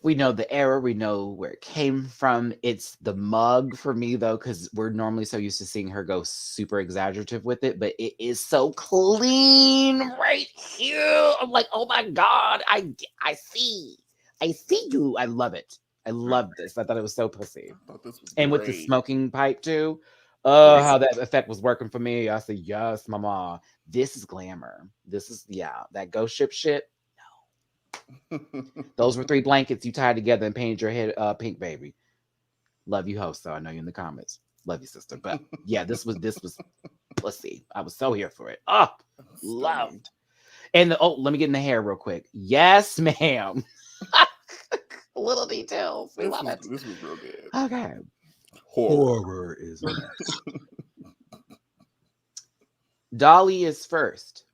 We know the era, we know where it came from. It's the mug for me though, because we're normally so used to seeing her go super exaggerative with it, but it is so clean right here. I'm like, oh my god, I see you. I love it. I love this. I thought it was so pussy. And with the smoking pipe too. Oh, how that effect was working for me. I said, yes, mama. This is glamour. This is, that ghost ship shit. No. Those were 3 blankets you tied together and painted your head pink, baby. Love you, host. So I know you in the comments. Love you, sister. But yeah, this was pussy. I was so here for it. Oh, loved. And let me get in the hair real quick. Yes, ma'am. Little details. We love it. This was real good. Okay. Horror is next. Dolly is first.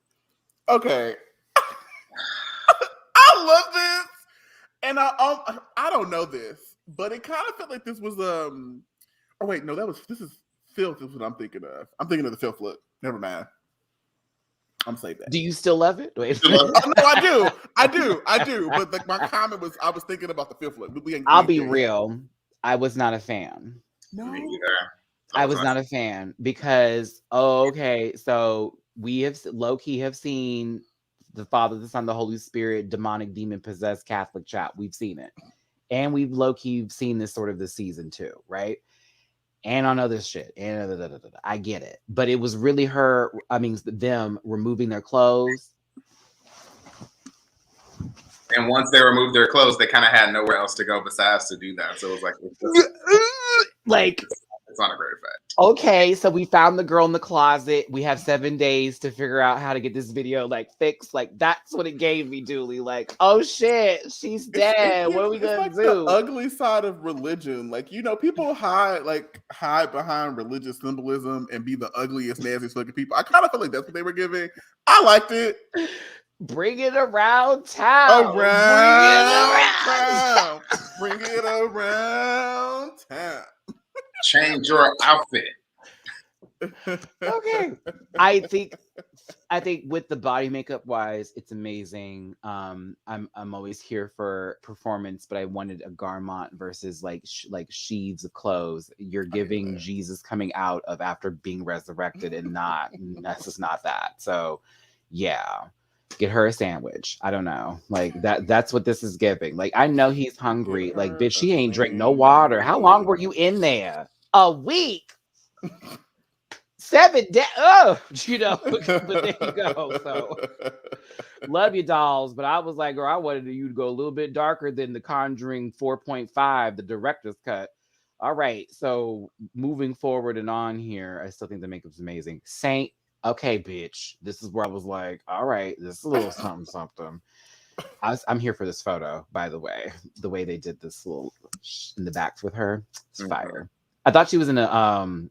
Okay. I love this. And I don't know this, but it kind of felt like this was oh wait, no, this is filth is what I'm thinking of. I'm thinking of the filth look. Never mind. I'm saying that. Do you still love it? Wait. No, I do. But like my comment was, I was thinking about the fifth look. I'll be real. I was not a fan. No, me either. I was not a fan because so we have low-key have seen the Father, the Son, the Holy Spirit, demonic, demon-possessed Catholic chat. We've seen it. And we've low-key seen this sort of this season too, right? And on other shit. And I get it. But it was really them removing their clothes. And once they removed their clothes, they kind of had nowhere else to go besides to do that. So it was like, it's not a great effect. Okay, so we found the girl in the closet. We have 7 days to figure out how to get this video fixed. That's what it gave me, Dooley. Oh shit, she's dead. What are we gonna do? The ugly side of religion. People hide behind religious symbolism and be the ugliest, nastiest looking people. I kind of feel like that's what they were giving. I liked it. Bring it around town. Bring it around town. Change your outfit. Okay. I think with the body makeup wise, it's amazing. I'm always here for performance, but I wanted a garment versus sheaves of clothes. You're giving Jesus coming out of after being resurrected, and that's just not that. So yeah. Get her a sandwich. I don't know. That's what this is giving. I know he's hungry. Bitch, she ain't drink no water. How long were you in there? A week. 7 days. Oh, but there you go. So love you, dolls. But I was like, girl, I wanted you to go a little bit darker than The Conjuring 4.5, the director's cut. All right. So moving forward and on here, I still think the makeup's amazing. Saint. Okay, bitch. This is where I was like, all right, this is a little something. I'm here for this photo, by the way. The way they did this little in the back with her, it's fire. I thought she was in a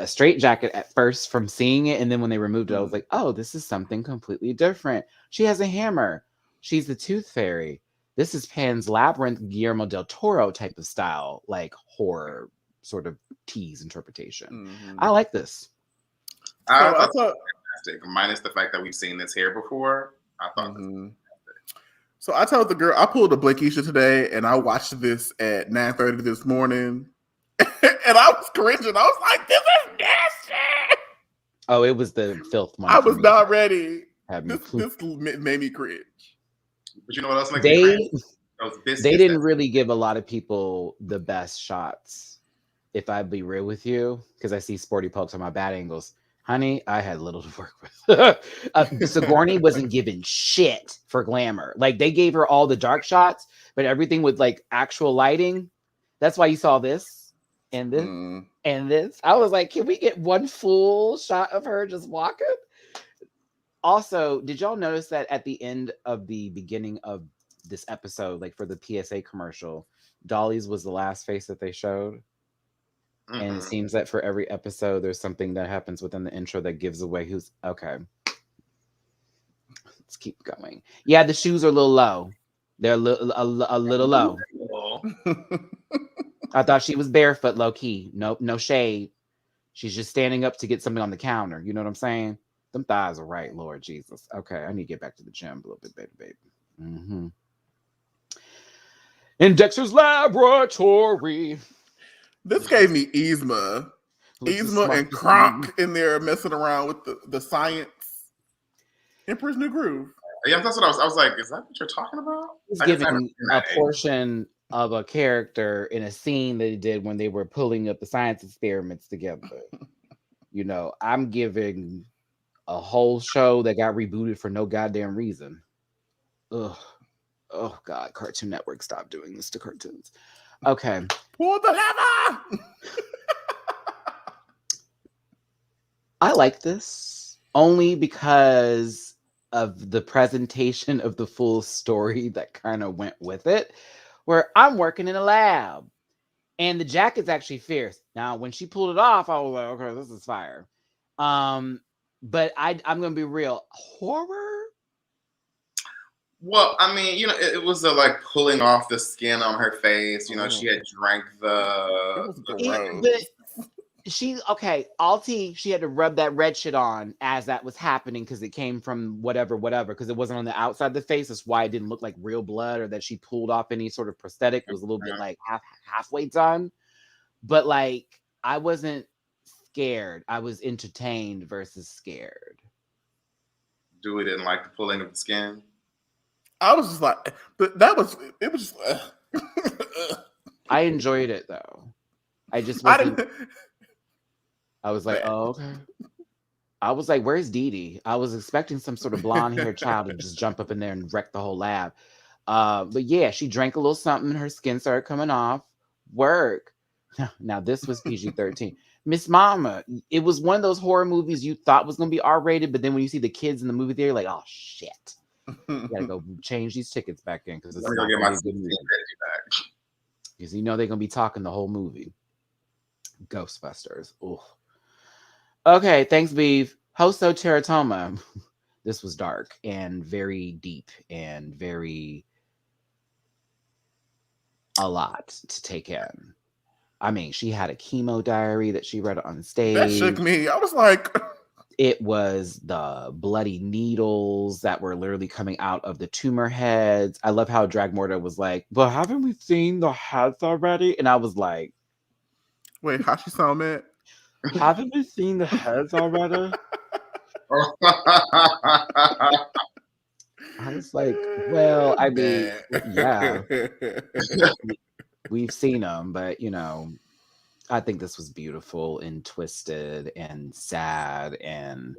straight jacket at first from seeing it, and then when they removed it, I was like, oh, this is something completely different. She has a hammer. She's the Tooth Fairy. This is Pan's Labyrinth, Guillermo del Toro type of style, horror sort of tease interpretation. I like this. I thought it was fantastic, minus the fact that we've seen this hair before. I thought this was fantastic. So I told the girl, I pulled a Blakeisha today, and I watched this at 9:30 this morning, and I was cringing. I was like, this is nasty. Oh, it was the filth one. I was not ready. This made me cringe. But you know what else makes me cringe? They didn't really give a lot of people the best shots, if I'd be real with you, because I see Sporty Pokes on my bad angles. Honey, I had little to work with. Sigourney wasn't given shit for glamour. They gave her all the dark shots, but everything with actual lighting. That's why you saw this and this and this. I was like, can we get one full shot of her just walking? Also, did y'all notice that at the end of the beginning of this episode, like for the PSA commercial, Dolly's was the last face that they showed? And it seems that for every episode, there's something that happens within the intro that gives away who's okay. Let's keep going. Yeah, the shoes are a little low. They're a little low. I thought she was barefoot, low key. Nope, no shade. She's just standing up to get something on the counter. You know what I'm saying? Them thighs are right, Lord Jesus. Okay, I need to get back to the gym a little bit, baby. Mm-hmm. In Dexter's laboratory. This gave me Yzma. Yzma and Kronk in there messing around with the science. Emperor's New Groove. Yeah, that's what I was like, is that what you're talking about? He's giving a portion of a character in a scene they did when they were pulling up the science experiments together. You know, I'm giving a whole show that got rebooted for no goddamn reason. Ugh. Oh, God. Cartoon Network, stop doing this to cartoons. Okay. Pull the lever! I like this only because of the presentation of the full story that kind of went with it, where I'm working in a lab and the jacket's actually fierce. Now, when she pulled it off, I was like, okay, this is fire. But I'm going to be real. Horror? Well, I mean, you know, it was the like pulling off the skin on her face. You know, she had drank she had to rub that red shit on as that was happening because it came from whatever, because it wasn't on the outside of the face. That's why it didn't look like real blood or that she pulled off any sort of prosthetic. It was a little bit like halfway done. But like, I wasn't scared. I was entertained versus scared. Dewey didn't like the pulling of the skin. I was just like, but it was just. I enjoyed it though. I just wasn't. I was like, oh, okay. I was like, where's Dee Dee? I was expecting some sort of blonde-haired child to just jump up in there and wreck the whole lab. But yeah, she drank a little something and her skin started coming off. Work. Now, this was PG-13. Miss Mama, it was one of those horror movies you thought was going to be R-rated, but then when you see the kids in the movie theater, you're like, oh, shit. You got to go change these tickets back in because it's not going to be a good movie. Because you know they're going to be talking the whole movie. Ghostbusters. Ooh. Okay, thanks, Beef. Hoso Teratoma. This was dark and very deep and very a lot to take in. I mean, she had a chemo diary that she read on stage. That shook me. I was like... It was the bloody needles that were literally coming out of the tumor heads. I love how Dragmorta was like, but haven't we seen the heads already? And I was like... Wait, how she sound mad? Haven't we seen the heads already? I was like, well, I mean, yeah. We've seen them, but, you know, I think this was beautiful and twisted and sad and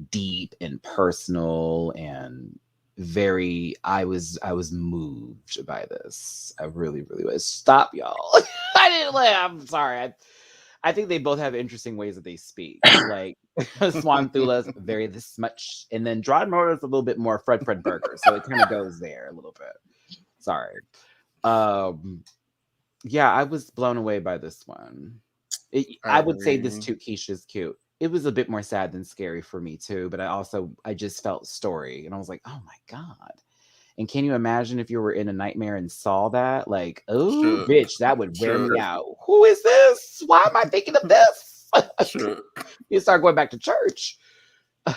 deep and personal and very, I was moved by this. I really, really was. Stop, y'all. I didn't laugh. I'm sorry. I think they both have interesting ways that they speak. Like Swan Thula's very this much, and then Dragmorta is a little bit more Fred Burger, so it kind of goes there a little bit. Sorry. Yeah, I was blown away by this one. I would say this too. Keisha's cute. It was a bit more sad than scary for me too, but I just felt story, and I was like, oh my god. And can you imagine if you were in a nightmare and saw that? Like, oh, bitch, that would wear me out. Who is this? Why am I thinking of this? You start going back to church. I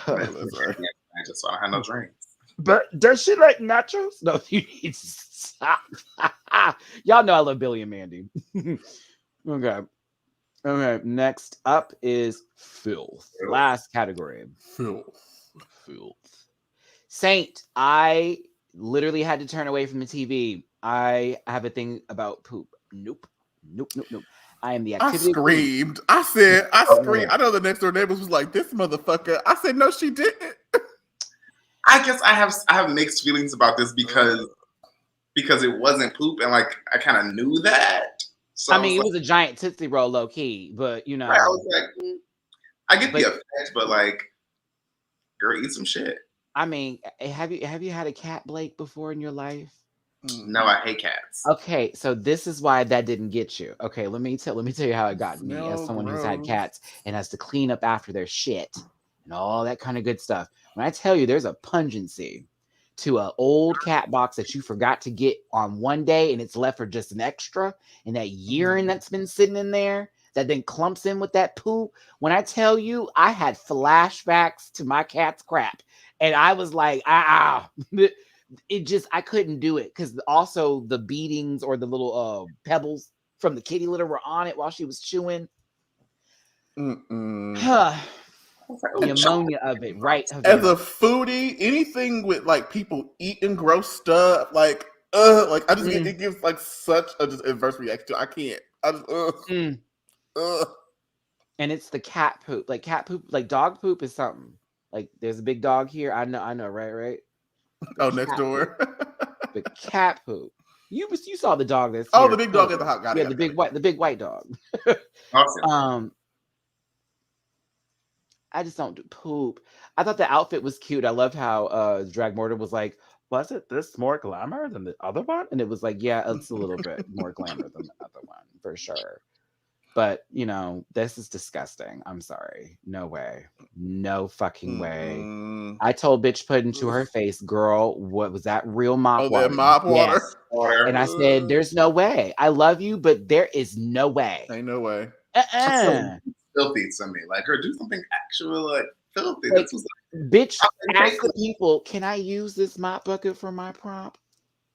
just don't have no drinks. But does she like nachos? No, you need to stop. Y'all know I love Billy and Mandy. Okay. Next up is filth. Last category. Filth. Saint, I literally had to turn away from the TV. I have a thing about poop. Nope. I am the activity. I screamed. I screamed. I know the next door neighbors was like, this motherfucker. I said, no, she didn't. I guess I have mixed feelings about this because it wasn't poop and like I kind of knew that. So I mean, it was a giant Tootsie Roll low key, but you know. I was like, I get the effect, but like, girl, eat some shit. I mean, have you had a cat, Blake, before in your life? No, I hate cats. Okay, so this is why that didn't get you. Okay, let me tell you how it got me as Smell someone who's had gross. cats and has to clean up after their shit and all that kind of good stuff. When I tell you there's a pungency to an old cat box that you forgot to get on one day and it's left for just an extra, and that urine that's been sitting in there that then clumps in with that poo. When I tell you, I had flashbacks to my cat's crap, and I was like, it just, I couldn't do it because also the beatings or the little pebbles from the kitty litter were on it while she was chewing. Mm-mm. The ammonia of it, right? As a foodie, anything with like people eating gross stuff, like I just get, it gives like such a just adverse reaction to it. I can't. I just And it's the cat poop. Like cat poop, like dog poop is something. Like there's a big dog here. I know, right? Oh, next door. The cat poop. You saw the dog that's Oh, here. the big dog at the house. Got it. Yeah, the big white dog. Awesome. I just don't do poop. I thought the outfit was cute. I loved how Drag Mortar was like, was it this more glamour than the other one? And it was like, yeah, it's a little bit more glamour than the other one, for sure. But, you know, this is disgusting. I'm sorry. No way. No fucking way. I told bitch put into her face, girl, what was that real mop water? That mop water. Yes. And I said, there's no way. I love you, but there is no way. Ain't no way. Filthy to me. Like, or do something actual, like, filthy. Like, this was bitch, ask the people, can I use this mop bucket for my prop?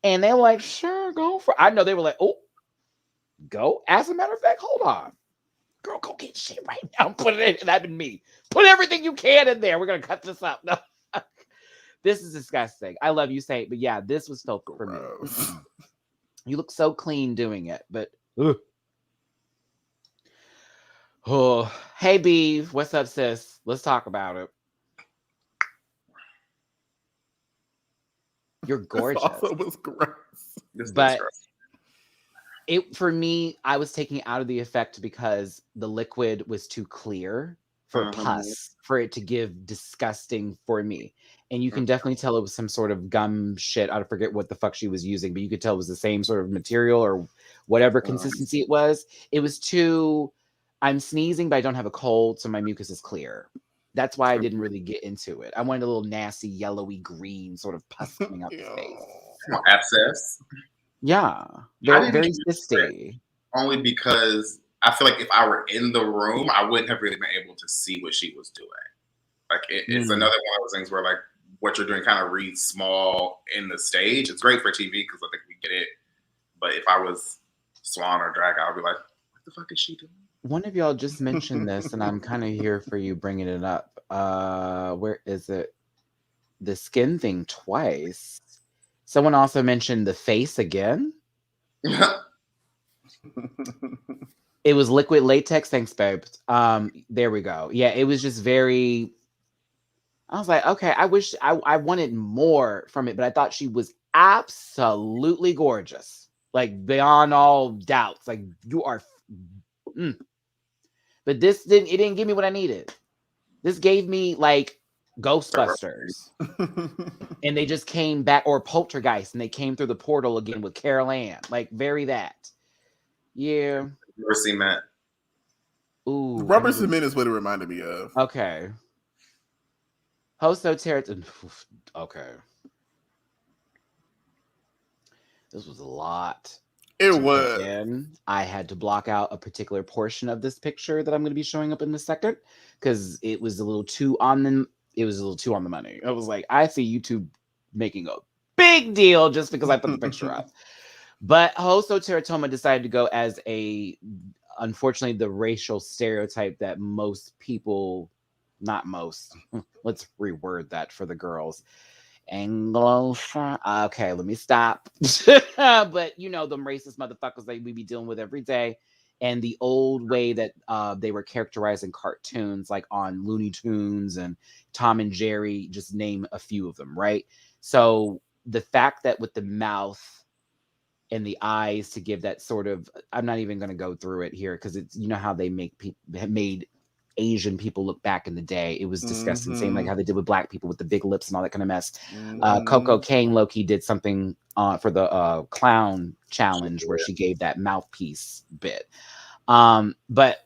And they were like, sure, go for it. I know they were like, oh, go. As a matter of fact, hold on. Girl, go get shit right now. Put it in. That'd been me. Put everything you can in there. We're going to cut this up. No. This is disgusting. I love you, Saint, but yeah, this was filthy for me. You look so clean doing it, but oh, hey, Beeve, what's up, sis? Let's talk about it. You're gorgeous. This also was gross. But it, for me, I was taking it out of the effect because the liquid was too clear for pus, for it to give disgusting for me. And you can definitely tell it was some sort of gum shit. I forget what the fuck she was using, but you could tell it was the same sort of material or whatever consistency it was. It was too, I'm sneezing, but I don't have a cold, so my mucus is clear. That's why I didn't really get into it. I wanted a little nasty, yellowy green sort of pus coming out the face. Abscess. Yeah. Very cysty. Only because I feel like if I were in the room, I wouldn't have really been able to see what she was doing. Like, it's another one of those things where, like, what you're doing kind of reads small in the stage. It's great for TV because I think we get it. But if I was Swan or Drag, I would be like, what the fuck is she doing? One of y'all just mentioned this, and I'm kind of here for you bringing it up. Where is it? The skin thing twice. Someone also mentioned the face again. It was liquid latex. Thanks, babe. There we go. Yeah, it was just very. I was like, okay, I wish I wanted more from it, but I thought she was absolutely gorgeous, like beyond all doubts. Like, you are. But this didn't give me what I needed. This gave me like Ghostbusters. And they just came back, or Poltergeist, and they came through the portal again with Carol Ann. Like, very that. Yeah. Never seen that. Ooh. Rubber cement is what it reminded me of. Okay. Hosto Terrat. Okay. This was a lot. It was. And I had to block out a particular portion of this picture that I'm going to be showing up in a second because it was a little too on the. It was a little too on the money. I was like, I see YouTube making a big deal just because I put the picture up. But Hosto Teratoma decided to go as unfortunately, the racial stereotype that most people, not most, let's reword that for the girls. Anglo. Okay, let me stop. But you know, them racist motherfuckers that we be dealing with every day. And the old way that they were characterizing cartoons, like on Looney Tunes and Tom and Jerry, just name a few of them, right? So the fact that with the mouth and the eyes to give that sort of, I'm not even going to go through it here because it's, you know how they made Asian people look back in the day. It was disgusting. Same like how they did with black people with the big lips and all that kind of mess. Coco Kane low-key did something for the clown challenge where she gave that mouthpiece bit. But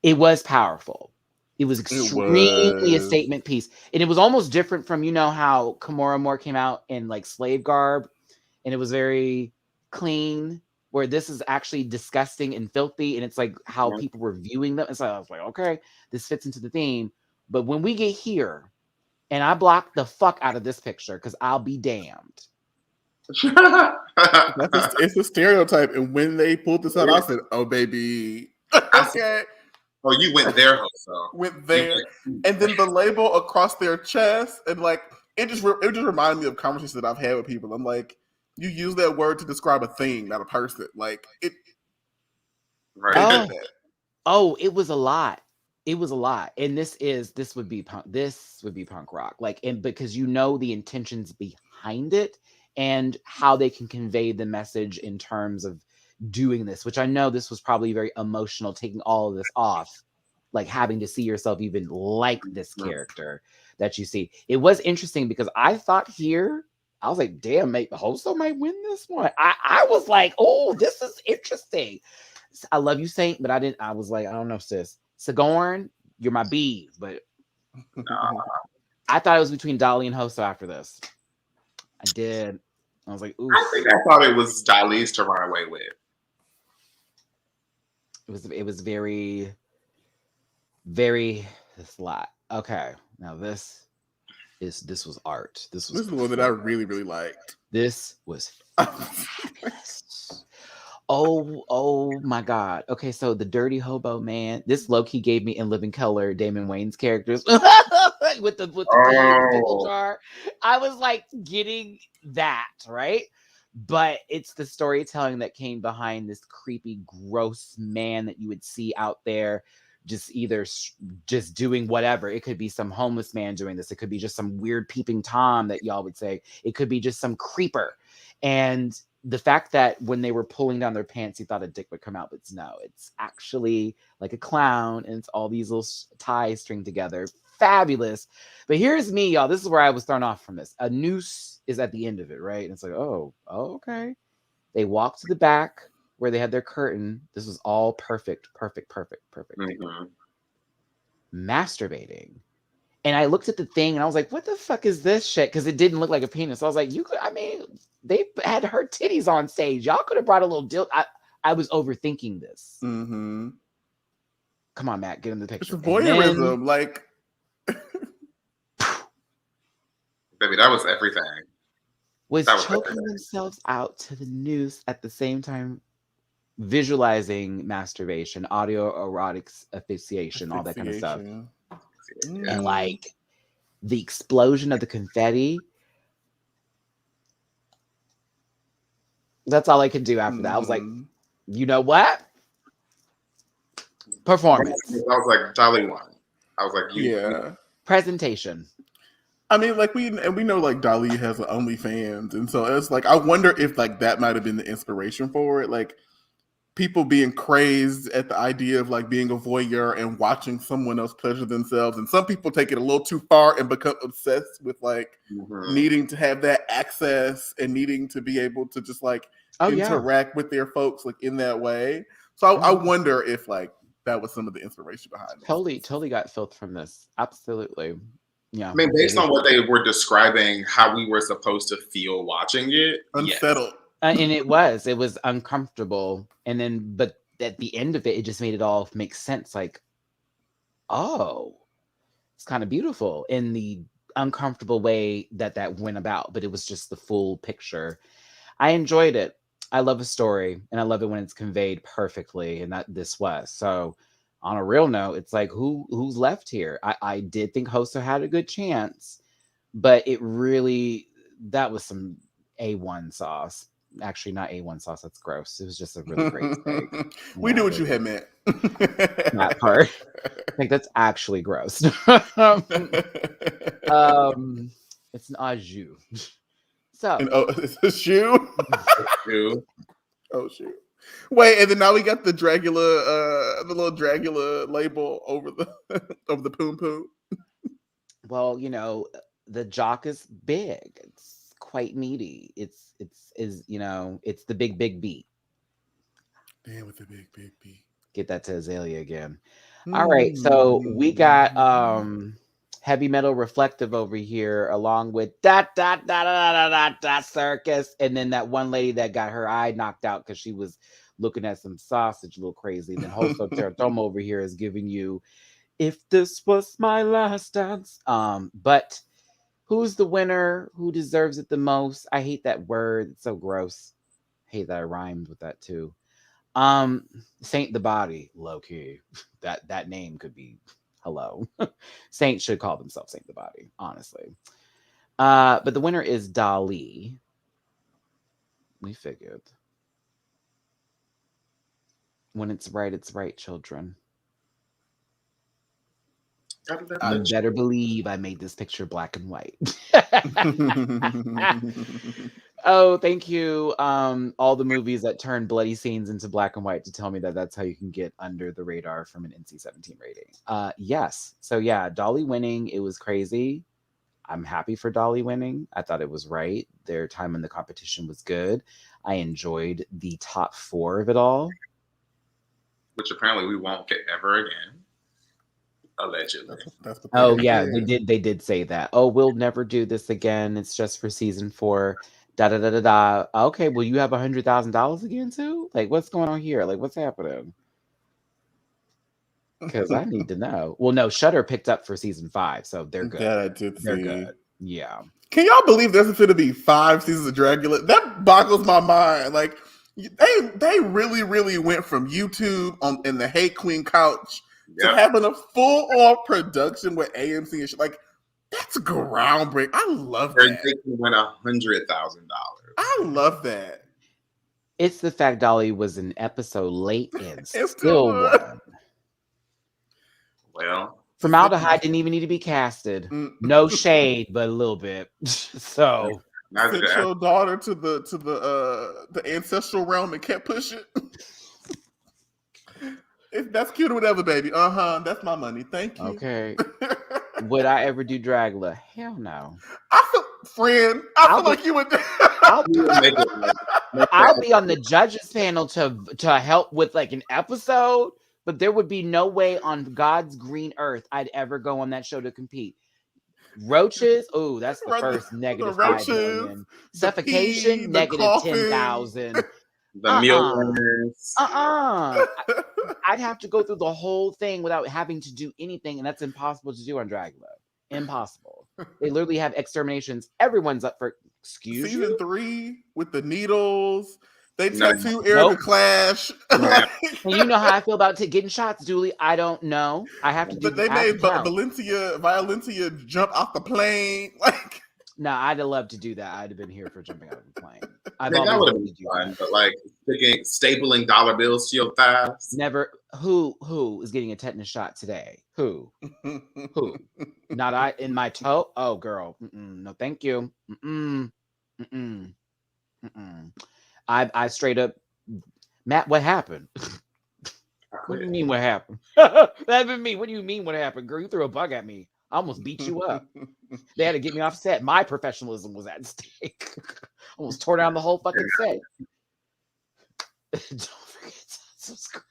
it was powerful. It was extremely a statement piece. And it was almost different from, you know, how Kimura Moore came out in like slave garb and it was very clean, where this is actually disgusting and filthy. And it's like how people were viewing them. And so I was like, okay, this fits into the theme. But when we get here, and I blocked the fuck out of this picture because I'll be damned. It's a stereotype. And when they pulled this out, I said, oh, baby. Okay. Oh, you went there, Hoso. Went there. And then the label across their chest. And like, it just reminded me of conversations that I've had with people. I'm like, you use that word to describe a thing, not a person. Like, it. Right. Oh, it was a lot. It was a lot. And this would be punk rock. Like, and because you know the intentions behind it and how they can convey the message in terms of doing this, which I know this was probably very emotional, taking all of this off, like having to see yourself even like this character that you see. It was interesting because I thought here, I was like, damn, mate, Hoso might win this one. I was like, oh, this is interesting. I love you, Saint, but I was like, I don't know, sis. Sigourney, you're my B, but I thought it was between Dolly and Hoso after this. I did. I was like, ooh. I thought it was Dolly's to run away with. It was very, very this lot. Okay, now this was art. This was the one that I really, really liked. This was fabulous. Oh my God. Okay, so the dirty hobo man. This low-key gave me In Living Color Damon Wayne's characters with the pickle jar. I was like getting that, right? But it's the storytelling that came behind this creepy, gross man that you would see out there just doing whatever. It could be some homeless man doing this. It could be just some weird peeping Tom that y'all would say. It could be just some creeper. And the fact that when they were pulling down their pants, he thought a dick would come out, but no, it's actually like a clown and it's all these little ties stringed together. Fabulous. But here's me, y'all. This is where I was thrown off from this. A noose is at the end of it, right? And it's like, oh, okay. They walk to the back where they had their curtain. This was all perfect. Mm-hmm. Masturbating. And I looked at the thing and I was like, what the fuck is this shit? Because it didn't look like a penis. So I was like, they had her titties on stage. Y'all could have brought a little deal. I was overthinking this. Mm-hmm. Come on, Matt, get in the picture. It's voyeurism, like. Baby, that was everything. Was choking themselves out to the noose at the same time visualizing masturbation, autoerotic asphyxiation, all that kind of stuff. And like the explosion of the confetti. That's all I could do after that. I was like, you know what? Performance. I was like, Dolly won. I was like, yeah. Presentation. I mean, like we know like Dolly has an OnlyFans, and so it's like I wonder if like that might have been the inspiration for it. Like people being crazed at the idea of like being a voyeur and watching someone else pleasure themselves, and some people take it a little too far and become obsessed with like needing to have that access and needing to be able to just like interact with their folks like in that way. So I wonder if like that was some of the inspiration behind it. Totally got filth from this. Absolutely. Yeah. I mean, based on what they were describing, how we were supposed to feel watching it. Unsettled. Yes. And it was uncomfortable. And then, but at the end of it, it just made it all make sense. Like, oh, it's kind of beautiful in the uncomfortable way that went about, but it was just the full picture. I enjoyed it. I love a story and I love it when it's conveyed perfectly. And that this was. So on a real note, it's like, who's left here? I did think Hoso had a good chance, but it really, that was some A1 sauce. Actually, not A1 sauce. That's gross. It was just a really great steak. We knew what you had meant. That part. I think that's actually gross. It's an au jus. So it's a shoe. Shoe. Oh shoot. Wait, and then now we got the Dragula, the little Dragula label over the over the poom poom. Well, the jock is big. It's quite meaty. It's it's the big beat. Damn, with the big beat. Get that to Azalea again. All right, so we got heavy metal reflective over here, along with that circus, and then that one lady that got her eye knocked out because she was looking at some sausage a little crazy. And then Hoso Teratoma over here is giving you "If This Was My Last Dance." But who's the winner? Who deserves it the most? I hate that word. It's so gross. Hate that I rhymed with that too. Saint the Body, low key. That name could be hello. Saint should call themselves Saint the Body, honestly. But the winner is Dolly. We figured. When it's right, children. You better believe I made this picture black and white. Oh, thank you. All the movies that turn bloody scenes into black and white to tell me that that's how you can get under the radar from an NC-17 rating. Yes. So yeah, Dolly winning, it was crazy. I'm happy for Dolly winning. I thought it was right. Their time in the competition was good. I enjoyed the top 4 of it all. Which apparently we won't get ever again. Allegedly. That's Oh yeah, they did say that. Oh, we'll never do this again. It's just for season 4. Da da da da da. Okay, well you have $100,000 again too? Like what's going on here? Like what's happening? Because I need to know. Well, no, Shudder picked up for season 5, so they're good. That I did They're see. good. Yeah. Can y'all believe there's going to be 5 seasons of Dragula? That boggles my mind. Like they really went from YouTube in the Hey Queen couch to having a full-on production with AMC and shit. Like that's groundbreaking. I love that. They can win $100,000. I love that. It's the fact Dolly was an episode late and still won. Well, Formaldehyde didn't even need to be casted. No shade, but a little bit. So sent your daughter to the ancestral realm and kept pushing. That's cute or whatever, baby. That's my money. Thank you. Okay. Would I ever do Dragula? Hell no. I feel like you would. I'll be on the judges panel to help with like an episode, but there would be no way on God's green earth I'd ever go on that show to compete. Roaches, oh, that's the first negative 5 million. Suffocation, negative 10,000. The millionaires. I'd have to go through the whole thing without having to do anything, and that's impossible to do on Dragula. Impossible. They literally have exterminations. Everyone's up for Season 3 with the needles. They tattoo Erica Clash. And you know how I feel about getting shots, Julie. I don't know. I have to do. But they made Violentia jump off the plane. Like, no, I'd have loved to do that. I'd have been here for jumping out of the plane. That would have been fun, but like stapling dollar bills to your thighs. Never. Who is getting a tetanus shot today? Who? Not I in my toe. Oh, girl. No, thank you. I straight up, Matt. What happened? What do you mean? What happened? That been me. What do you mean? What happened, girl? You threw a bug at me. I almost beat you up. They had to get me off set. My professionalism was at stake. Almost tore down the whole fucking set. Don't forget to subscribe.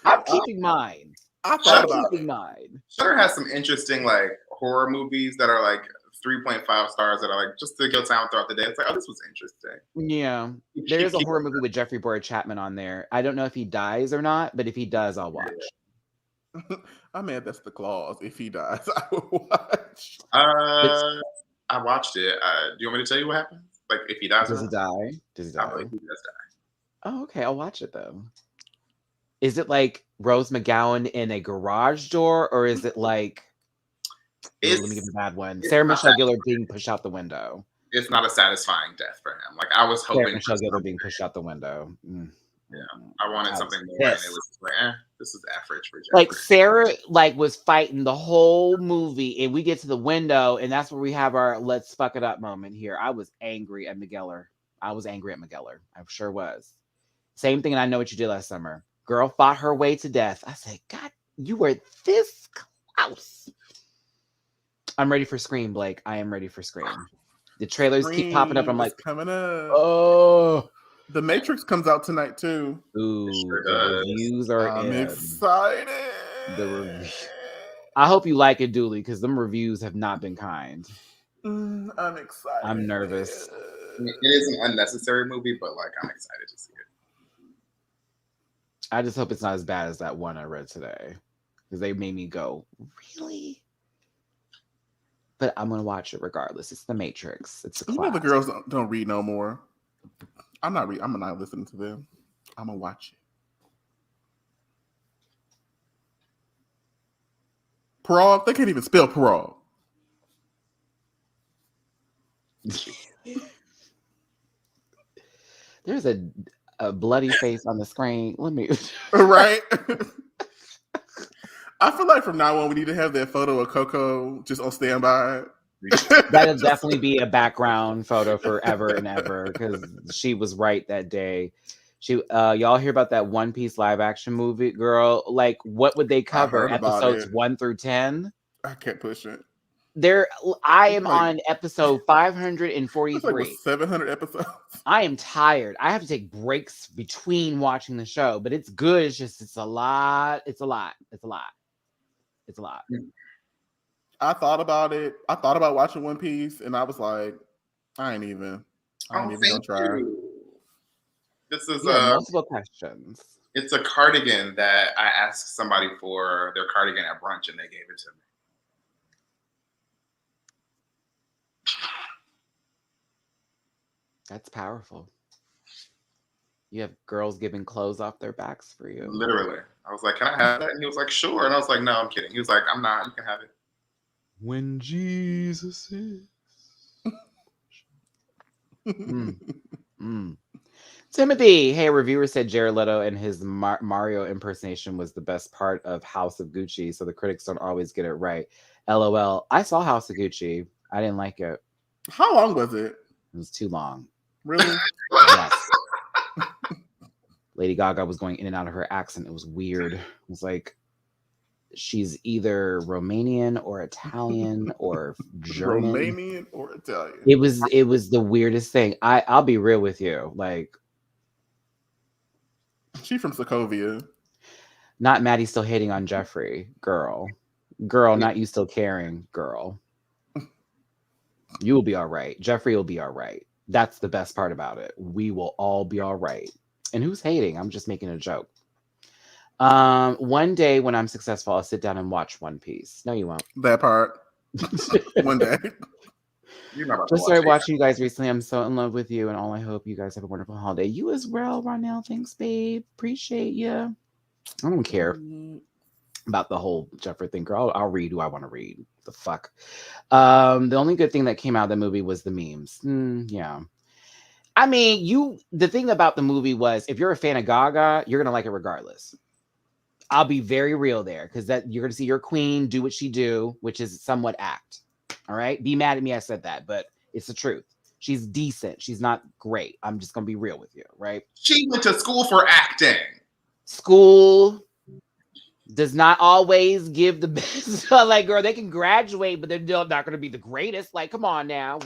I'm keeping mine. I'm keeping mine. Shudder has some interesting like horror movies that are like 3.5 stars that are like just to kill time throughout the day. It's like, oh, this was interesting. Yeah. There is a horror movie with Jeffrey Boyd Chapman on there. I don't know if he dies or not, but if he does, I'll watch. I mean, that's the clause. If he dies, I will watch. I watched it. Do you want me to tell you what happens? Like, if he dies, does he die? Does he die? I believe he does die. Oh, okay. I'll watch it though. Is it like Rose McGowan in a garage door, or is it like? Let me give you a bad one. Sarah Michelle Gellar being pushed out the window. It's not a satisfying death for him. Like I was hoping. Sarah Michelle Gellar being pushed out the window. Yeah, I wanted something more, and it was like, this is average for Jeffrey. Like Sarah, was fighting the whole movie, and we get to the window, and that's where we have our "let's fuck it up" moment here. I was angry at McGellar. I was angry at McGellar. I sure was. Same thing. And I know what you did last summer. Girl fought her way to death. I said, God, you were this close. I'm ready for Scream, Blake. I am ready for Scream. The trailers keep popping up. I'm like, coming up. oh. The Matrix comes out tonight too. Ooh, Sure the does. reviews are I'm in. excited. The review. I hope you like it, Dooley, because them reviews have not been kind. I'm excited. I'm nervous. It is an unnecessary movie, but like I'm excited to see it. I just hope it's not as bad as that one I read today, because they made me go, really? But I'm gonna watch it regardless. It's The Matrix. It's a class. You know the girls don't read no more. I'm not listening to them. I'm gonna watch it. Parole? They can't even spell parole. There's a bloody face on the screen. Let me Right? I feel like from now on we need to have that photo of Coco just on standby. That'll definitely be a background photo forever and ever, because she was right that day. Y'all hear about that One Piece live action movie, girl? Like, what would they cover? Episodes 1 through 10? I can't push it. I am on episode 543. It's like 700 episodes. I am tired. I have to take breaks between watching the show, but it's good. It's a lot. It's a lot. I thought about it. I thought about watching One Piece, and I was like, I ain't even gonna try. This is multiple questions. It's a cardigan that I asked somebody for their cardigan at brunch, and they gave it to me. That's powerful. You have girls giving clothes off their backs for you. Literally. I was like, can I have that? And he was like, sure. And I was like, no, I'm kidding. He was like, I'm not. You can have it. When Jesus is. Timothy, hey, a reviewer said Jared Leto and his Mario impersonation was the best part of House of Gucci, so the critics don't always get it right. LOL. I saw House of Gucci. I didn't like it. How long was it? It was too long. Really? Yes. Lady Gaga was going in and out of her accent. It was weird. It was like she's either Romanian or Italian or German. Romanian or Italian. It was the weirdest thing. I'll be real with you. Like, she from Sokovia. Not Maddie still hating on Jeffrey. Girl, not you still caring. Girl. You will be all right. Jeffrey will be all right. That's the best part about it. We will all be all right. And who's hating? I'm just making a joke. One day when I'm successful, I'll sit down and watch One Piece. No, you won't. That part. One day. You're not about Just started watching you guys recently. I'm so in love with you, and all I hope you guys have a wonderful holiday. You as well, Ronell. Thanks, babe. Appreciate you. I don't care about the whole Jeffrey thing, girl. I'll read who I want to read. The fuck. The only good thing that came out of the movie was the memes. Yeah. I mean, the thing about the movie was, if you're a fan of Gaga, you're gonna like it regardless. I'll be very real there, because that you're gonna see your queen do what she do, which is somewhat act. All right, be mad at me I said that, but it's the truth. She's decent. She's not great. I'm just gonna be real with you, right? She went to school for acting. School does not always give the best. Like, girl, they can graduate, but they're still not gonna be the greatest. Like, come on now.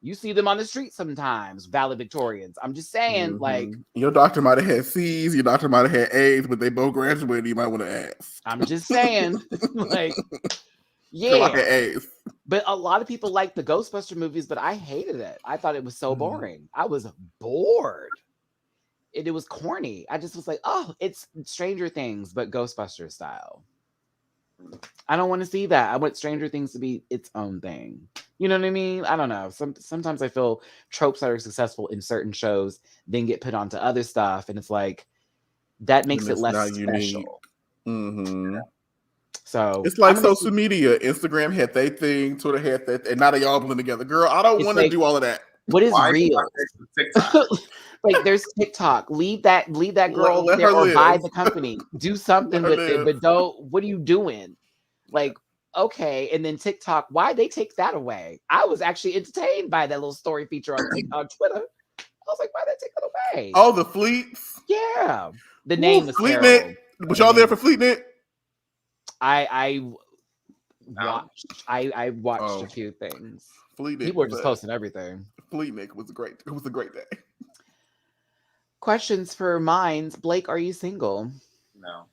You see them on the street sometimes, valedictorians. I'm just saying, like, your doctor might have had C's, your doctor might have had A's, but they both graduated. You might want to ask. I'm just saying, like, yeah. Like an A's. But a lot of people like the Ghostbuster movies, but I hated it. I thought it was so boring. I was bored. It was corny. I just was like, oh, it's Stranger Things, but Ghostbuster style. I don't want to see that. I want Stranger Things to be its own thing. You know what I mean? I don't know. Sometimes I feel tropes that are successful in certain shows then get put onto other stuff, and it's like that makes it less special. Mm-hmm. So it's like social media. Instagram had their thing, Twitter had that, and now they all blend together. Girl, I don't want to do all of that. What is real? Like, there's TikTok. Leave that girl there, or buy the company. Do something with it, but don't. What are you doing? Like, okay, and then TikTok. Why'd they take that away? I was actually entertained by that little story feature on Twitter. I was UK. Oh, the Fleets. Yeah, the name was terrible. Fleetnik. Was y'all there for Fleetnik? I No. watched. I watched Oh. a few things. Fleetnik. People were just posting everything. Fleetnik was great. It was a great day. Questions for minds. Blake, are you single? No.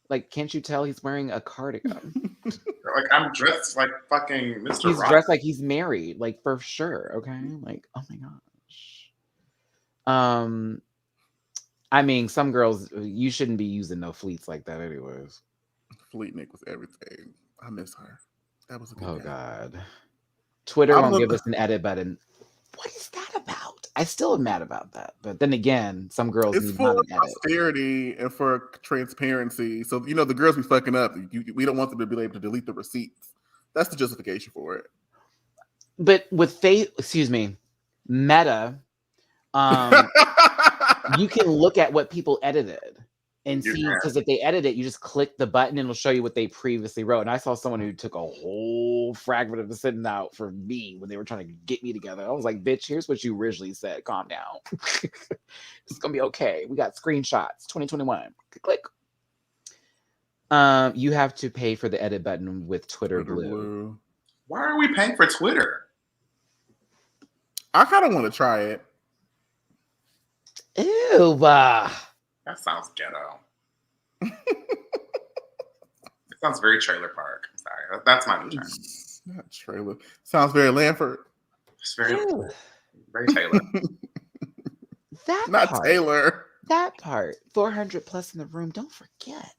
Like, can't you tell he's wearing a cardigan? Like, I'm dressed like fucking Mr. He's Rock. dressed like he's married, like for sure. Okay, like oh my gosh. I mean, some girls you shouldn't be using no fleets like that, anyways. Fleetnik was everything. I miss her. That was a good Oh day. God, Twitter won't give us an edit button. What is that about? I still am mad about that. But then again, some girls It's need for not an edit. posterity and for transparency. So the girls be fucking up. We don't want them to be able to delete the receipts. That's the justification for it. But with Meta, you can look at what people edited and see, because if they edit it, you just click the button and it'll show you what they previously wrote. And I saw someone who took a whole fragment of it sitting out for me when they were trying to get me together. I was like, bitch, here's what you originally said. Calm down. It's gonna be okay. We got screenshots. 2021. Click. You have to pay for the edit button with Twitter Blue. Why are we paying for Twitter? I kind of want to try it. Ew. That sounds ghetto. It sounds very trailer park. I'm sorry. That's my new term. Not trailer. Sounds very Lanford. It's very Taylor. That Not part, Taylor. That part. 400 plus in the room. Don't forget.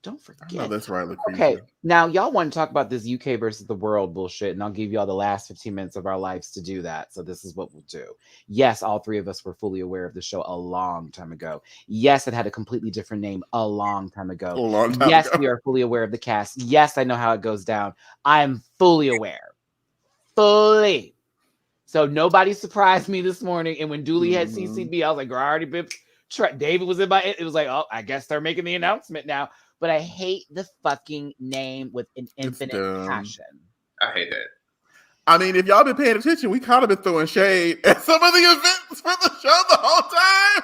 Don't I know forget. that's right, Lucretia. Okay, now y'all want to talk about this UK versus the world bullshit, and I'll give y'all the last 15 minutes of our lives to do that. So this is what we'll do. Yes, all three of us were fully aware of the show a long time ago. Yes, it had a completely different name a long time ago. A long time yes, ago. we are fully aware of the cast. Yes, I know how it goes down. I am fully aware. Fully. So nobody surprised me this morning. And when Dooley had CCB, I was like, girl, I already been. David was in my. It was like, oh, I guess they're making the announcement now. But I hate the fucking name with an infinite passion. I hate it. I mean, if y'all been paying attention, we kind of been throwing shade at some of the events for the show the whole time.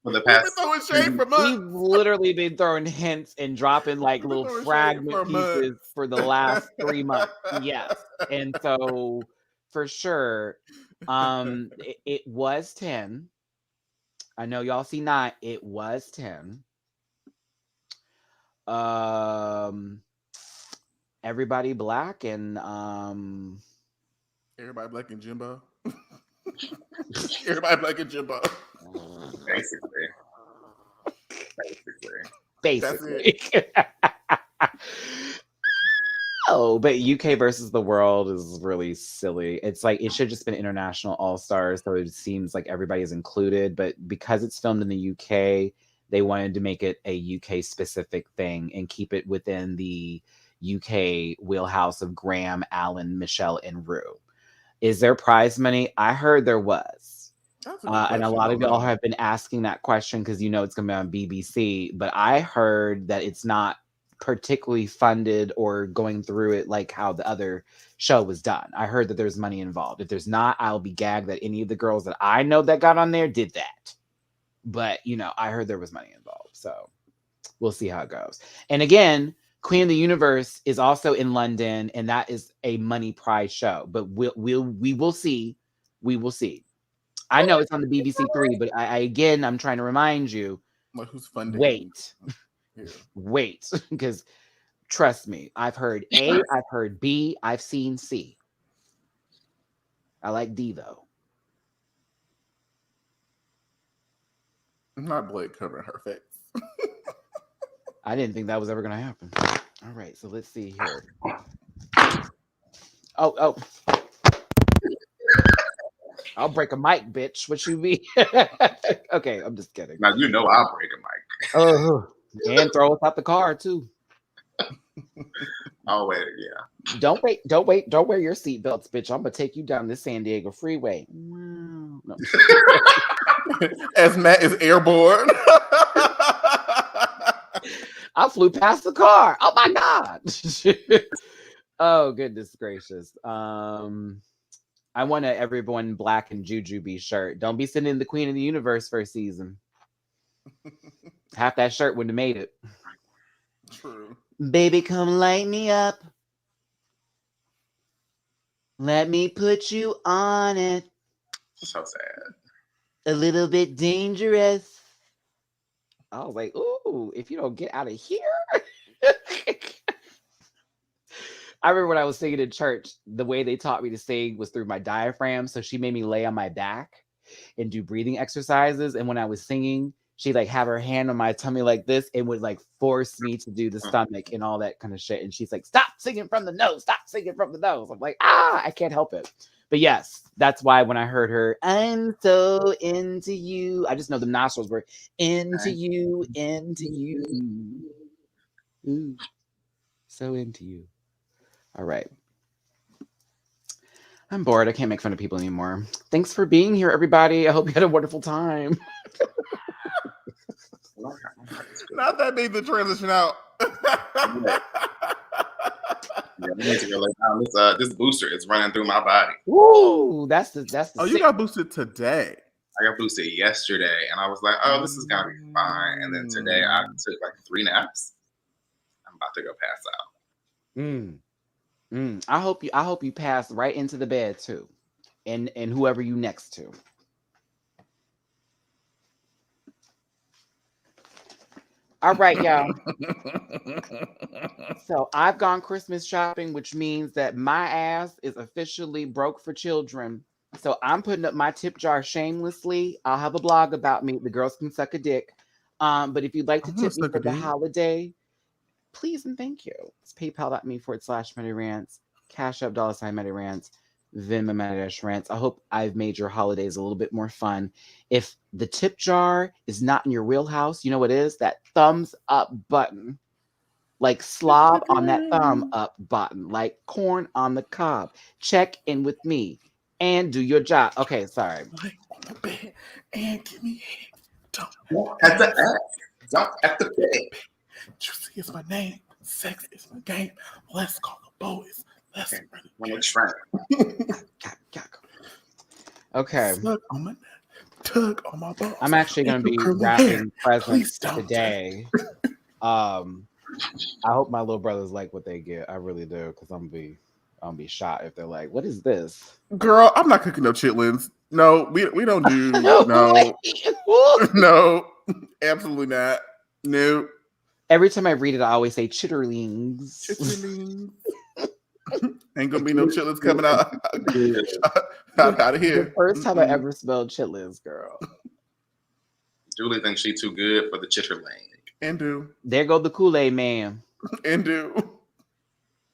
For the past, we've been throwing shade for months. We've literally been throwing hints and dropping like little fragment pieces for the last 3 months. Yes, and so for sure, it was 10. I know y'all see 9. It was 10. Everybody black and everybody black and Jimbo. Everybody black and Jimbo. Basically. Oh, but UK versus the world is really silly. It's like it should have just been international all-stars, so it seems like everybody is included. But because it's filmed in the UK, they wanted to make it a UK specific thing and keep it within the UK wheelhouse of Graham, Alan, Michelle, and Rue. Is there prize money? I heard there was. And a lot of y'all have been asking that question because you know it's going to be on BBC. But I heard that it's not particularly funded or going through it like how the other show was done. I heard that there's money involved. If there's not, I'll be gagged that any of the girls that I know that got on there did that. But, you know, I heard there was money involved. So we'll see how it goes. And again, Queen of the Universe is also in London, and that is a money prize show. But we will see. We will see. I know it's on the BBC 3, but I'm trying to remind you. Like who's funding? Wait. Wait. Because trust me, I've heard A, I've heard B, I've seen C. I like D, though. Not Blake covering her face. I didn't think that was ever going to happen. All right, so let's see here. Oh. I'll break a mic, bitch. What you mean? Okay, I'm just kidding. Now you know I'll break a mic. Oh, and throw us out the car too. Oh wait, yeah. Don't wear your seatbelts, bitch. I'm gonna take you down this San Diego freeway. Wow. No. As Matt is airborne. I flew past the car. Oh my God. Oh, goodness gracious. I want a everyone black and jujube shirt. Don't be sending the Queen of the Universe first season. Half that shirt wouldn't have made it. True. Baby, come light me up. Let me put you on it. So sad. A little bit dangerous. I was like, ooh, if you don't get out of here. I remember when I was singing in church, the way they taught me to sing was through my diaphragm. So she made me lay on my back and do breathing exercises. And when I was singing, she'd like have her hand on my tummy like this and would like force me to do the stomach and all that kind of shit. And she's like, stop singing from the nose. Stop singing from the nose. I'm like, I can't help it. But yes, that's why when I heard her, I'm so into you. I just know the nostrils were into you, into you. Ooh, so into you. All right. I'm bored. I can't make fun of people anymore. Thanks for being here, everybody. I hope you had a wonderful time. Not that made the transition out. Yeah, we need to go lay down. This booster is running through my body. Woo! That's the Oh, you got boosted today. I got boosted yesterday, and I was like, "Oh, this is gonna be fine." And then today, I took like 3 naps. I'm about to go pass out. I hope you pass right into the bed too, and whoever you next to. All right, y'all. So I've gone Christmas shopping, which means that my ass is officially broke for children. So I'm putting up my tip jar shamelessly. I'll have a blog about me. The girls can suck a dick. But if you'd like to tip me for the holiday, please and thank you. It's paypal.me/MattyRants, Cash App $MattyRants, Venmo MattyRants. I hope I've made your holidays a little bit more fun. If the tip jar is not in your wheelhouse, you know what it is? That thumbs up button. Like slob on that thumb up button. Like corn on the cob. Check in with me and do your job. Okay, sorry. Lay on the bed and give me head. Don't at the ass. Don't at the bed. Juicy is my name. Sex is my game. Let's call the boys. Let's When it's trying. Okay. Suck on my neck. Tug on my balls. I'm actually going to be wrapping presents today. I hope my little brothers like what they get. I really do, because I'm gonna be shot if they're like, "What is this?" Girl, I'm not cooking no chitlins. No, we don't do no, no, absolutely not. No. Every time I read it, I always say chitterlings. Chitterlings. Ain't gonna be no chitlins coming out of here. The first time I ever smelled chitlins, girl. Julie thinks she's too good for the chitterling. And do. There go the Kool-Aid man. And do.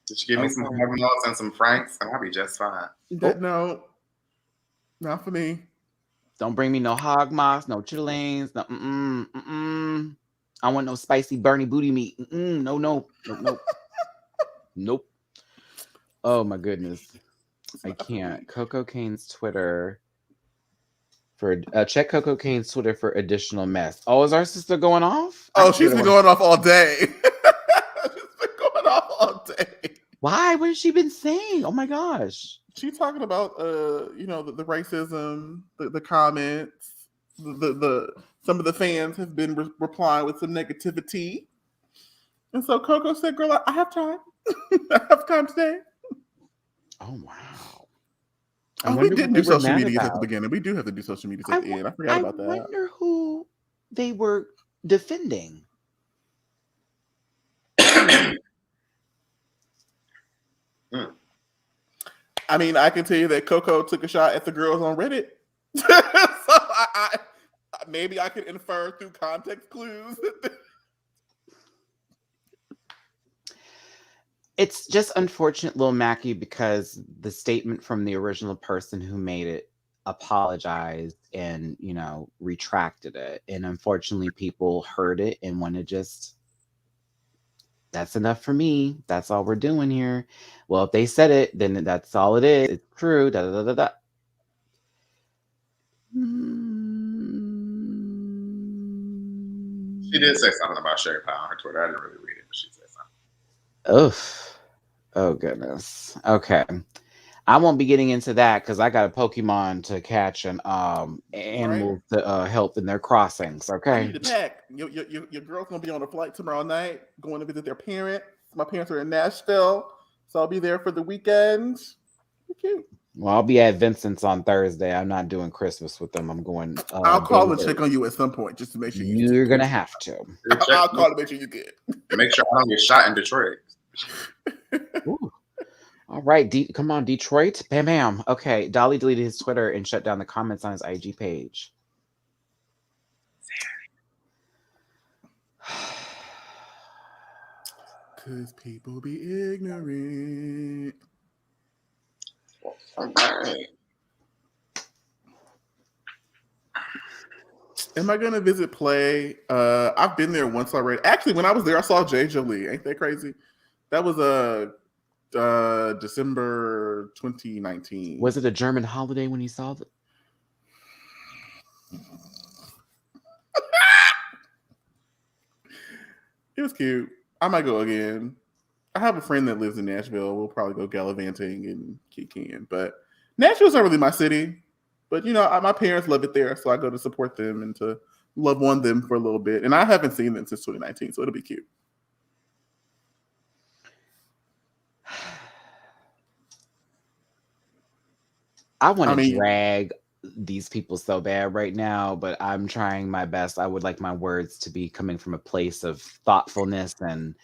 Just give me some Havermelts and some Franks, and I'll be just fine. No, not for me. Don't bring me no hog moss, no chitterlings, no I want no spicy Bernie booty meat. No. Nope. Oh my goodness. I can't. Coco Kane's Twitter for check Coco Kane's Twitter for additional mess. Oh, is our sister going off? Oh, she's been going off all day. She's been going off all day. Why? What has she been saying? Oh my gosh. She's talking about the racism, the comments, the some of the fans have been replying with some negativity. And so Coco said, "Girl, I have time. I have time today." Oh wow. We didn't do social media at the beginning. We do have to do social media at the end. I forgot about that. I wonder who they were defending. I mean, I can tell you that Coco took a shot at the girls on Reddit. So I maybe I can infer through context clues. It's just unfortunate, Lil Mackie, because the statement from the original person who made it apologized and, retracted it. And unfortunately, people heard it and want to just, that's enough for me. That's all we're doing here. Well, if they said it, then that's all it is. It's true. Da, da, da, da, da. She did say something about Sherry Pie on her Twitter. I didn't really read it, but she said something. Oh goodness. Okay. I won't be getting into that because I got a Pokemon to catch and animals to help in their crossings. I Okay. need to pack. Your girl's gonna be on a flight tomorrow night, going to visit their parents. My parents are in Nashville, so I'll be there for the weekend. Cute. Well, I'll be at Vincent's on Thursday. I'm not doing Christmas with them. I'm going. I'll call and check on you at some point just to make sure you're gonna have to. I'll call to make sure you good. Make sure I don't get shot in Detroit. Ooh. All right, come on, Detroit. Bam, bam. Okay, Dolly deleted his Twitter and shut down the comments on his IG page. Because people be ignorant. All right. Am I gonna visit Play? I've been there once already. Actually, when I was there, I saw J. Jolie. Ain't that crazy? That was December 2019. Was it a German holiday when he saw it? It was cute. I might go again. I have a friend that lives in Nashville. We'll probably go gallivanting and kick-in. But Nashville's not really my city. But, my parents love it there, so I go to support them and to love on them for a little bit. And I haven't seen them since 2019, so it'll be cute. I want to drag these people so bad right now, but I'm trying my best. I would like my words to be coming from a place of thoughtfulness and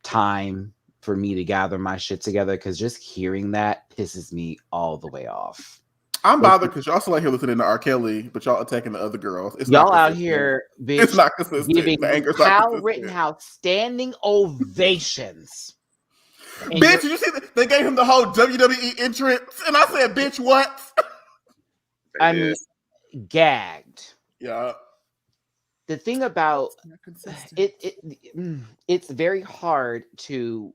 time for me to gather my shit together, because just hearing that pisses me all the way off. I'm bothered because y'all still out here listening to R. Kelly, but y'all attacking the other girls. It's y'all out here, bitch, it's not consistent. Giving Kyle Rittenhouse standing ovations. And bitch, did you see that? They gave him the whole WWE entrance, and I said, "Bitch, what?" I'm gagged. Yeah. The thing about it's very hard to.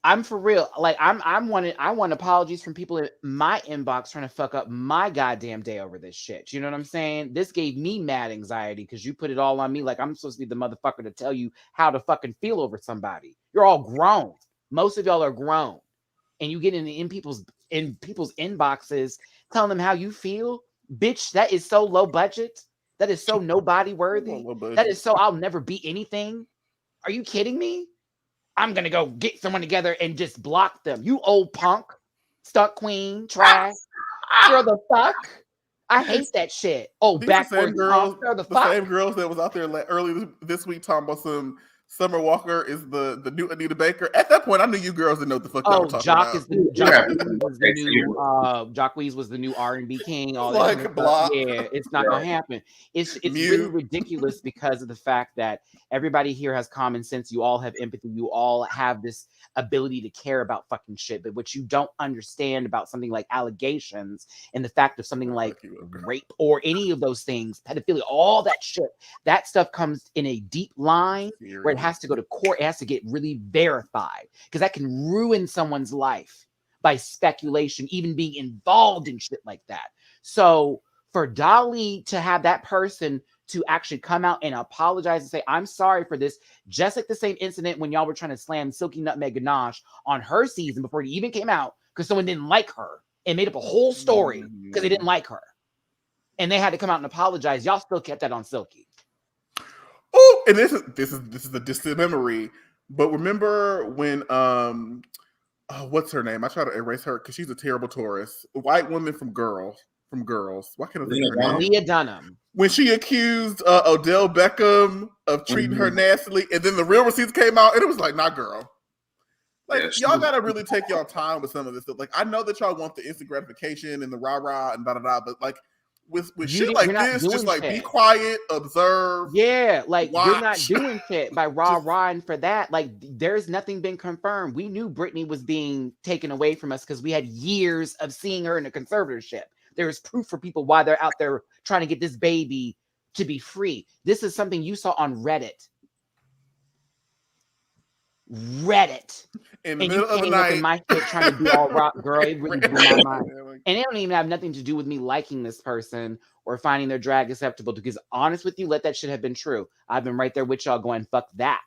I'm for real. Like I want apologies from people in my inbox trying to fuck up my goddamn day over this shit. You know what I'm saying? This gave me mad anxiety because you put it all on me. Like I'm supposed to be the motherfucker to tell you how to fucking feel over somebody. You're all grown. Most of y'all are grown, and you get in people's inboxes telling them how you feel. Bitch, that is so low budget. That is so nobody worthy. That is so I'll never be anything. Are you kidding me? I'm going to go get someone together and just block them. You old punk, stuck queen, trash. Girl, the fuck? I hate that shit. Oh, backwards girls, the fuck? Same girls that was out there early this week talking about some Summer Walker is the new Anita Baker. At that point, I knew you girls didn't know what the fuck y'all were talking about. Jacquees was the new R&B king. All like that block. Yeah, it's not going to happen. It's really ridiculous because of the fact that everybody here has common sense. You all have empathy. You all have this ability to care about fucking shit. But what you don't understand about something like allegations and the fact of something like rape or any of those things, pedophilia, all that shit, that stuff comes in a deep line where it has to go to court. It has to get really verified because that can ruin someone's life by speculation, even being involved in shit like that. So for Dolly to have that person to actually come out and apologize and say, I'm sorry for this, just like the same incident when y'all were trying to slam Silky Nutmeg Ganache on her season before it even came out because someone didn't like her and made up a whole story because they didn't like her. And they had to come out and apologize. Y'all still kept that on Silky. Oh, and this is a distant memory. But remember when what's her name? I try to erase her because she's a terrible tourist. A white woman from Girls. Why can't I think of her name? Leah Dunham. When she accused Odell Beckham of treating her nastily, and then the real receipts came out, and it was like, nah, girl. Like, y'all gotta really take y'all time with some of this stuff. Like, I know that y'all want the instant gratification and the rah-rah and da-da-da, but like with shit like this, just like be quiet, observe. Yeah, like watch. You're not doing shit by rah-rahing for that. Like, there's nothing been confirmed. We knew Britney was being taken away from us because we had years of seeing her in a conservatorship. There is proof for people why they're out there trying to get this baby to be free. This is something you saw on Reddit. In the middle of the night, my shit trying to be all rock, girl. It really blew my mind. And it don't even have nothing to do with me liking this person or finding their drag acceptable. Because honest with you, let that shit have been true. I've been right there with y'all going, fuck that.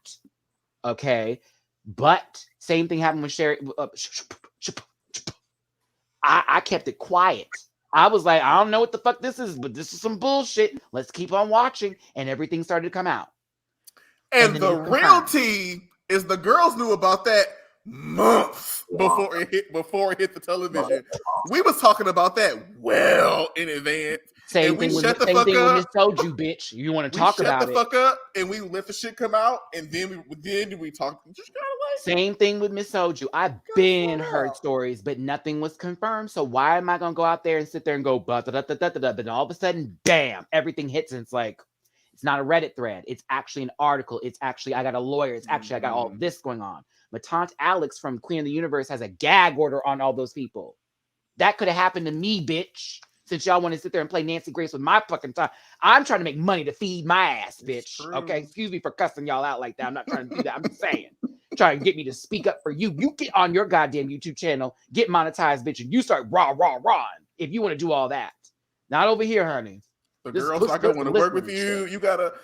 Okay. But same thing happened with Sherry. I kept it quiet. I was like, I don't know what the fuck this is, but this is some bullshit. Let's keep on watching. And everything started to come out. And then the it was real confirmed. tea is the girls knew about that months before it hit the television. We was talking about that well in advance. Same And we thing with shut the fuck with up. Miss Soju, bitch. You want to We talk shut about the it. fuck up and we let the shit come out, and then we talked. Just kind of like Same thing with Miss Soju. I've been heard stories, but nothing was confirmed. So why am I gonna go out there and sit there and go but all of a sudden, bam, everything hits and it's like it's not a Reddit thread. It's actually an article. It's actually I got a lawyer. It's actually I got all this going on. My taunt Alex from Queen of the Universe has a gag order on all those people. That could have happened to me, bitch. Since y'all want to sit there and play Nancy Grace with my fucking time, I'm trying to make money to feed my ass, bitch. Okay, excuse me for cussing y'all out like that. I'm not trying to do that. I'm just saying, trying to get me to speak up for you. You get on your goddamn YouTube channel, get monetized, bitch, and you start rah. If you want to do all that, not over here, honey. the girls not gonna want to work with you. You gotta.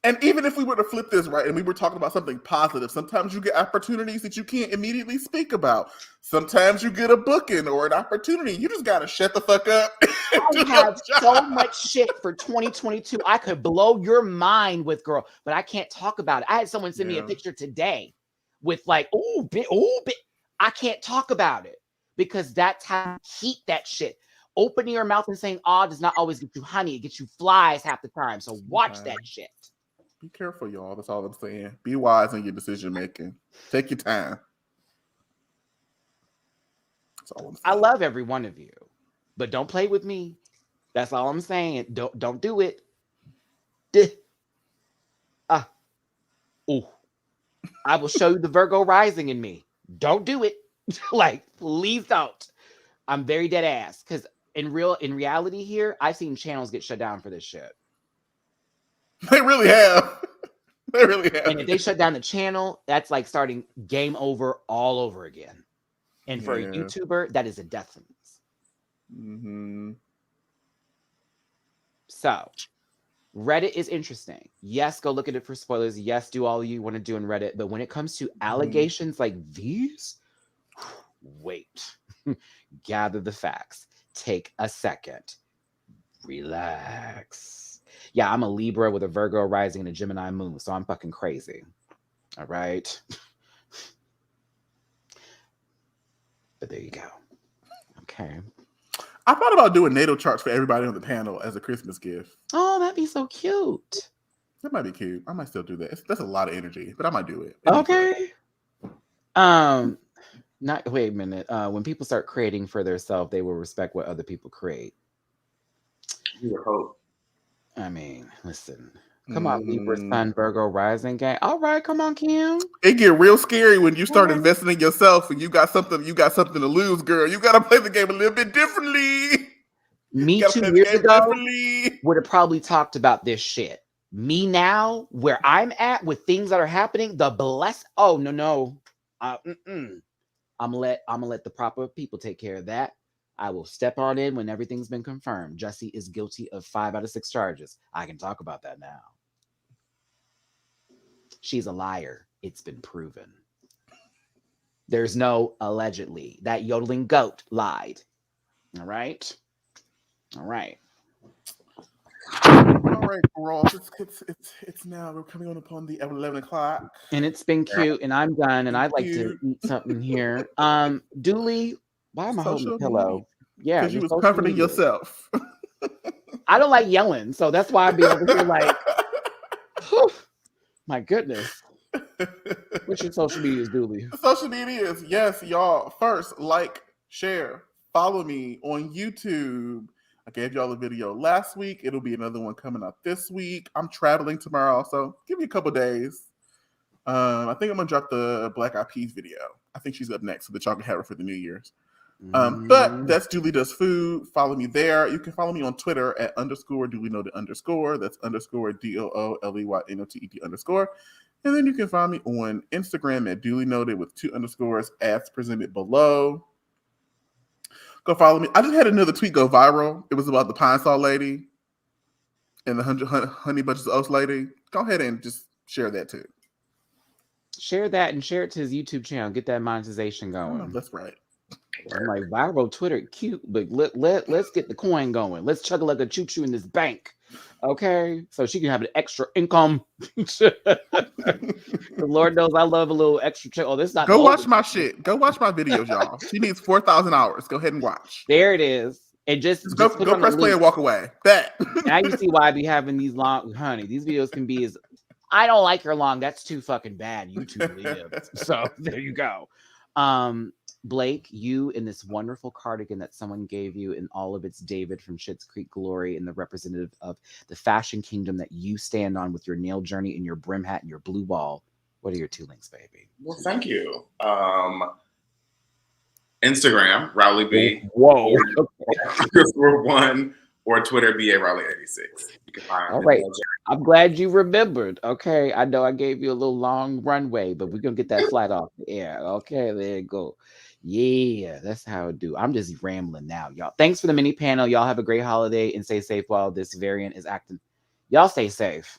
And even if we were to flip this right, and we were talking about something positive, sometimes you get opportunities that you can't immediately speak about. Sometimes you get a booking or an opportunity. You just gotta shut the fuck up. I have so much shit for 2022. I could blow your mind with, girl, but I can't talk about it. I had someone send me a picture today with like, I can't talk about it because that's how you keep that shit. Opening your mouth and saying "ah" does not always get you honey. It gets you flies half the time. So watch that shit. Be careful, y'all. That's all I'm saying. Be wise in your decision making. Take your time. That's all I'm saying. I love every one of you, but don't play with me. That's all I'm saying. Don't do it. I will show you the Virgo rising in me. Don't do it. Like, please don't. I'm very dead ass because in reality here, I've seen channels get shut down for this shit. They really have. They really have. And if they shut down the channel, that's like starting game over all over again. And for a YouTuber, that is a death sentence. Mm-hmm. So, Reddit is interesting. Yes, go look at it for spoilers. Yes, do all you want to do in Reddit. But when it comes to allegations like these, wait. Gather the facts. Take a second. Relax. Yeah, I'm a Libra with a Virgo rising and a Gemini moon, so I'm fucking crazy. All right. But there you go. Okay. I thought about doing natal charts for everybody on the panel as a Christmas gift. Oh, that'd be so cute. That might be cute. I might still do that. That's a lot of energy, but I might do it. Okay. Wait a minute. When people start creating for themselves, they will respect what other people create. You would hope. I mean, listen. Come on, Libra, Sun, Virgo, Rising gang. All right, come on, Kim. It get real scary when you start investing in yourself and you got something to lose, girl. You gotta play the game a little bit differently. Me 2 years ago would have probably talked about this shit. Me now, where I'm at with things that are happening, oh no. I'm gonna let the proper people take care of that. I will step on in when everything's been confirmed. Jussie is guilty of 5 out of 6 charges. I can talk about that now. She's a liar. It's been proven. There's no allegedly. That yodeling goat lied. All right. All right, Ross. It's now. We're coming on upon the 11 o'clock. And it's been cute, and I'm done, and I'd like to eat something here. Dooley, why am I holding the pillow? Yeah, because you was comforting yourself. I don't like yelling, so that's why I'd be over here like, my goodness. What's your social medias, Dooley? Social medias, yes, y'all. First, like, share, follow me on YouTube. I gave y'all a video last week. It'll be another one coming out this week. I'm traveling tomorrow, so give me a couple days. I think I'm gonna drop the Black Eyed Peas video. I think she's up next, so that y'all can have her for the New Year's. But that's Dooley Does Food. Follow me there. You can follow me on Twitter at _DooleyNoted_. That's _DooleyNoted_. And then you can find me on Instagram at Dooley Noted with 2 underscores, ads presented below. Go follow me. I just had another tweet go viral. It was about the Pine Sol lady and the honey bunches of oats lady. Go ahead and just share that too. Share that and share it to his YouTube channel. Get that monetization I don't know going. if that's right. I'm like, viral Twitter, cute, but let's get the coin going. Let's chug like a choo-choo in this bank. Okay? So she can have an extra income. Lord knows I love a little extra check. Oh, this is not Go the watch old- my shit. Go watch my videos, y'all. She needs 4,000 hours. Go ahead and watch. There it is. And just Go put on press the play and link. walk away. Bet. Now you see why I be having these long, honey. These videos can be as I don't like her long. That's too fucking bad. YouTube lives. So there you go. Blake, you in this wonderful cardigan that someone gave you in all of its David from Schitt's Creek glory and the representative of the fashion kingdom that you stand on with your nail journey and your brim hat and your blue ball. What are your 2 links, baby? Well, thank you. Instagram, Rowley B. Whoa. For one, or Twitter, BA Rowley 86. You can find All right. I'm glad you remembered. Okay. I know I gave you a little long runway, but we're going to get that flight off the air. Okay. There you go. Yeah, that's how I do. I'm just rambling now, y'all. Thanks for the mini panel. Y'all have a great holiday and stay safe while this variant is acting. Y'all stay safe.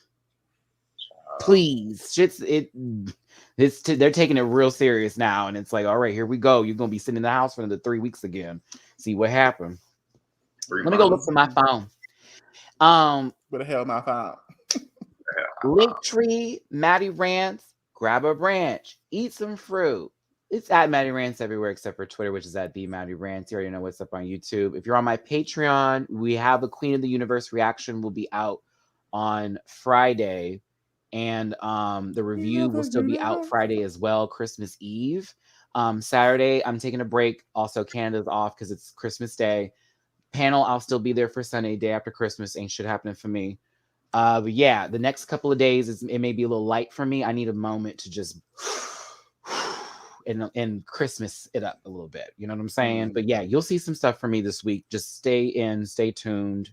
Please. They're taking it real serious now. And it's like, all right, here we go. You're going to be sitting in the house for another 3 weeks again. See what happened. Let me go look for my phone. Where the hell am I found? Linktree, Matty Rants, grab a branch, eat some fruit. It's at Matty Rants everywhere except for Twitter, which is at the Matty Rants. You already know what's up on YouTube. If you're on my Patreon, we have a Queen of the Universe reaction will be out on Friday. And the review will still be out Friday as well, Christmas Eve. Saturday, I'm taking a break. Also, Canada's off because it's Christmas Day. Panel, I'll still be there for Sunday, day after Christmas. Ain't shit happening for me. But yeah, the next couple of days, it may be a little light for me. I need a moment to just and Christmas it up a little bit. You know what I'm saying? But yeah, you'll see some stuff for me this week. Just stay in, stay tuned,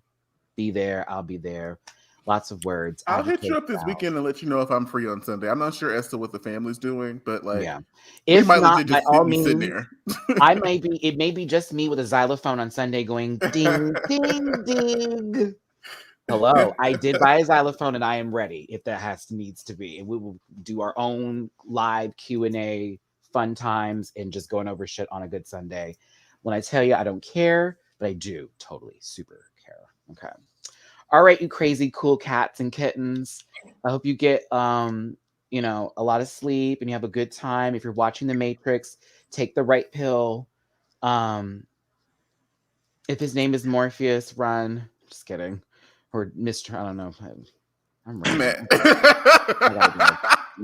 be there. I'll be there. Lots of words. I'll hit you up this weekend and let you know if I'm free on Sunday. I'm not sure as to what the family's doing, but like, yeah, if might not, legit by just all sit means, there. it may be just me with a xylophone on Sunday going ding, ding, ding. Hello, I did buy a xylophone and I am ready if that needs to be. And we will do our own live Q&A, fun times, and just going over shit on a good Sunday. When I tell you I don't care, but I do totally super care. Okay. All right, you crazy cool cats and kittens. I hope you get a lot of sleep and you have a good time. If you're watching The Matrix, take the right pill. If his name is Morpheus, run. Just kidding. Or Mr. I don't know. I'm rambling.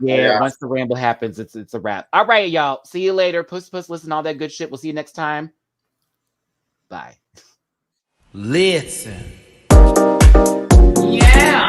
Yeah, once the ramble happens, it's a wrap. All right, y'all. See you later. Puss, listen, all that good shit. We'll see you next time. Bye. Listen. Yeah.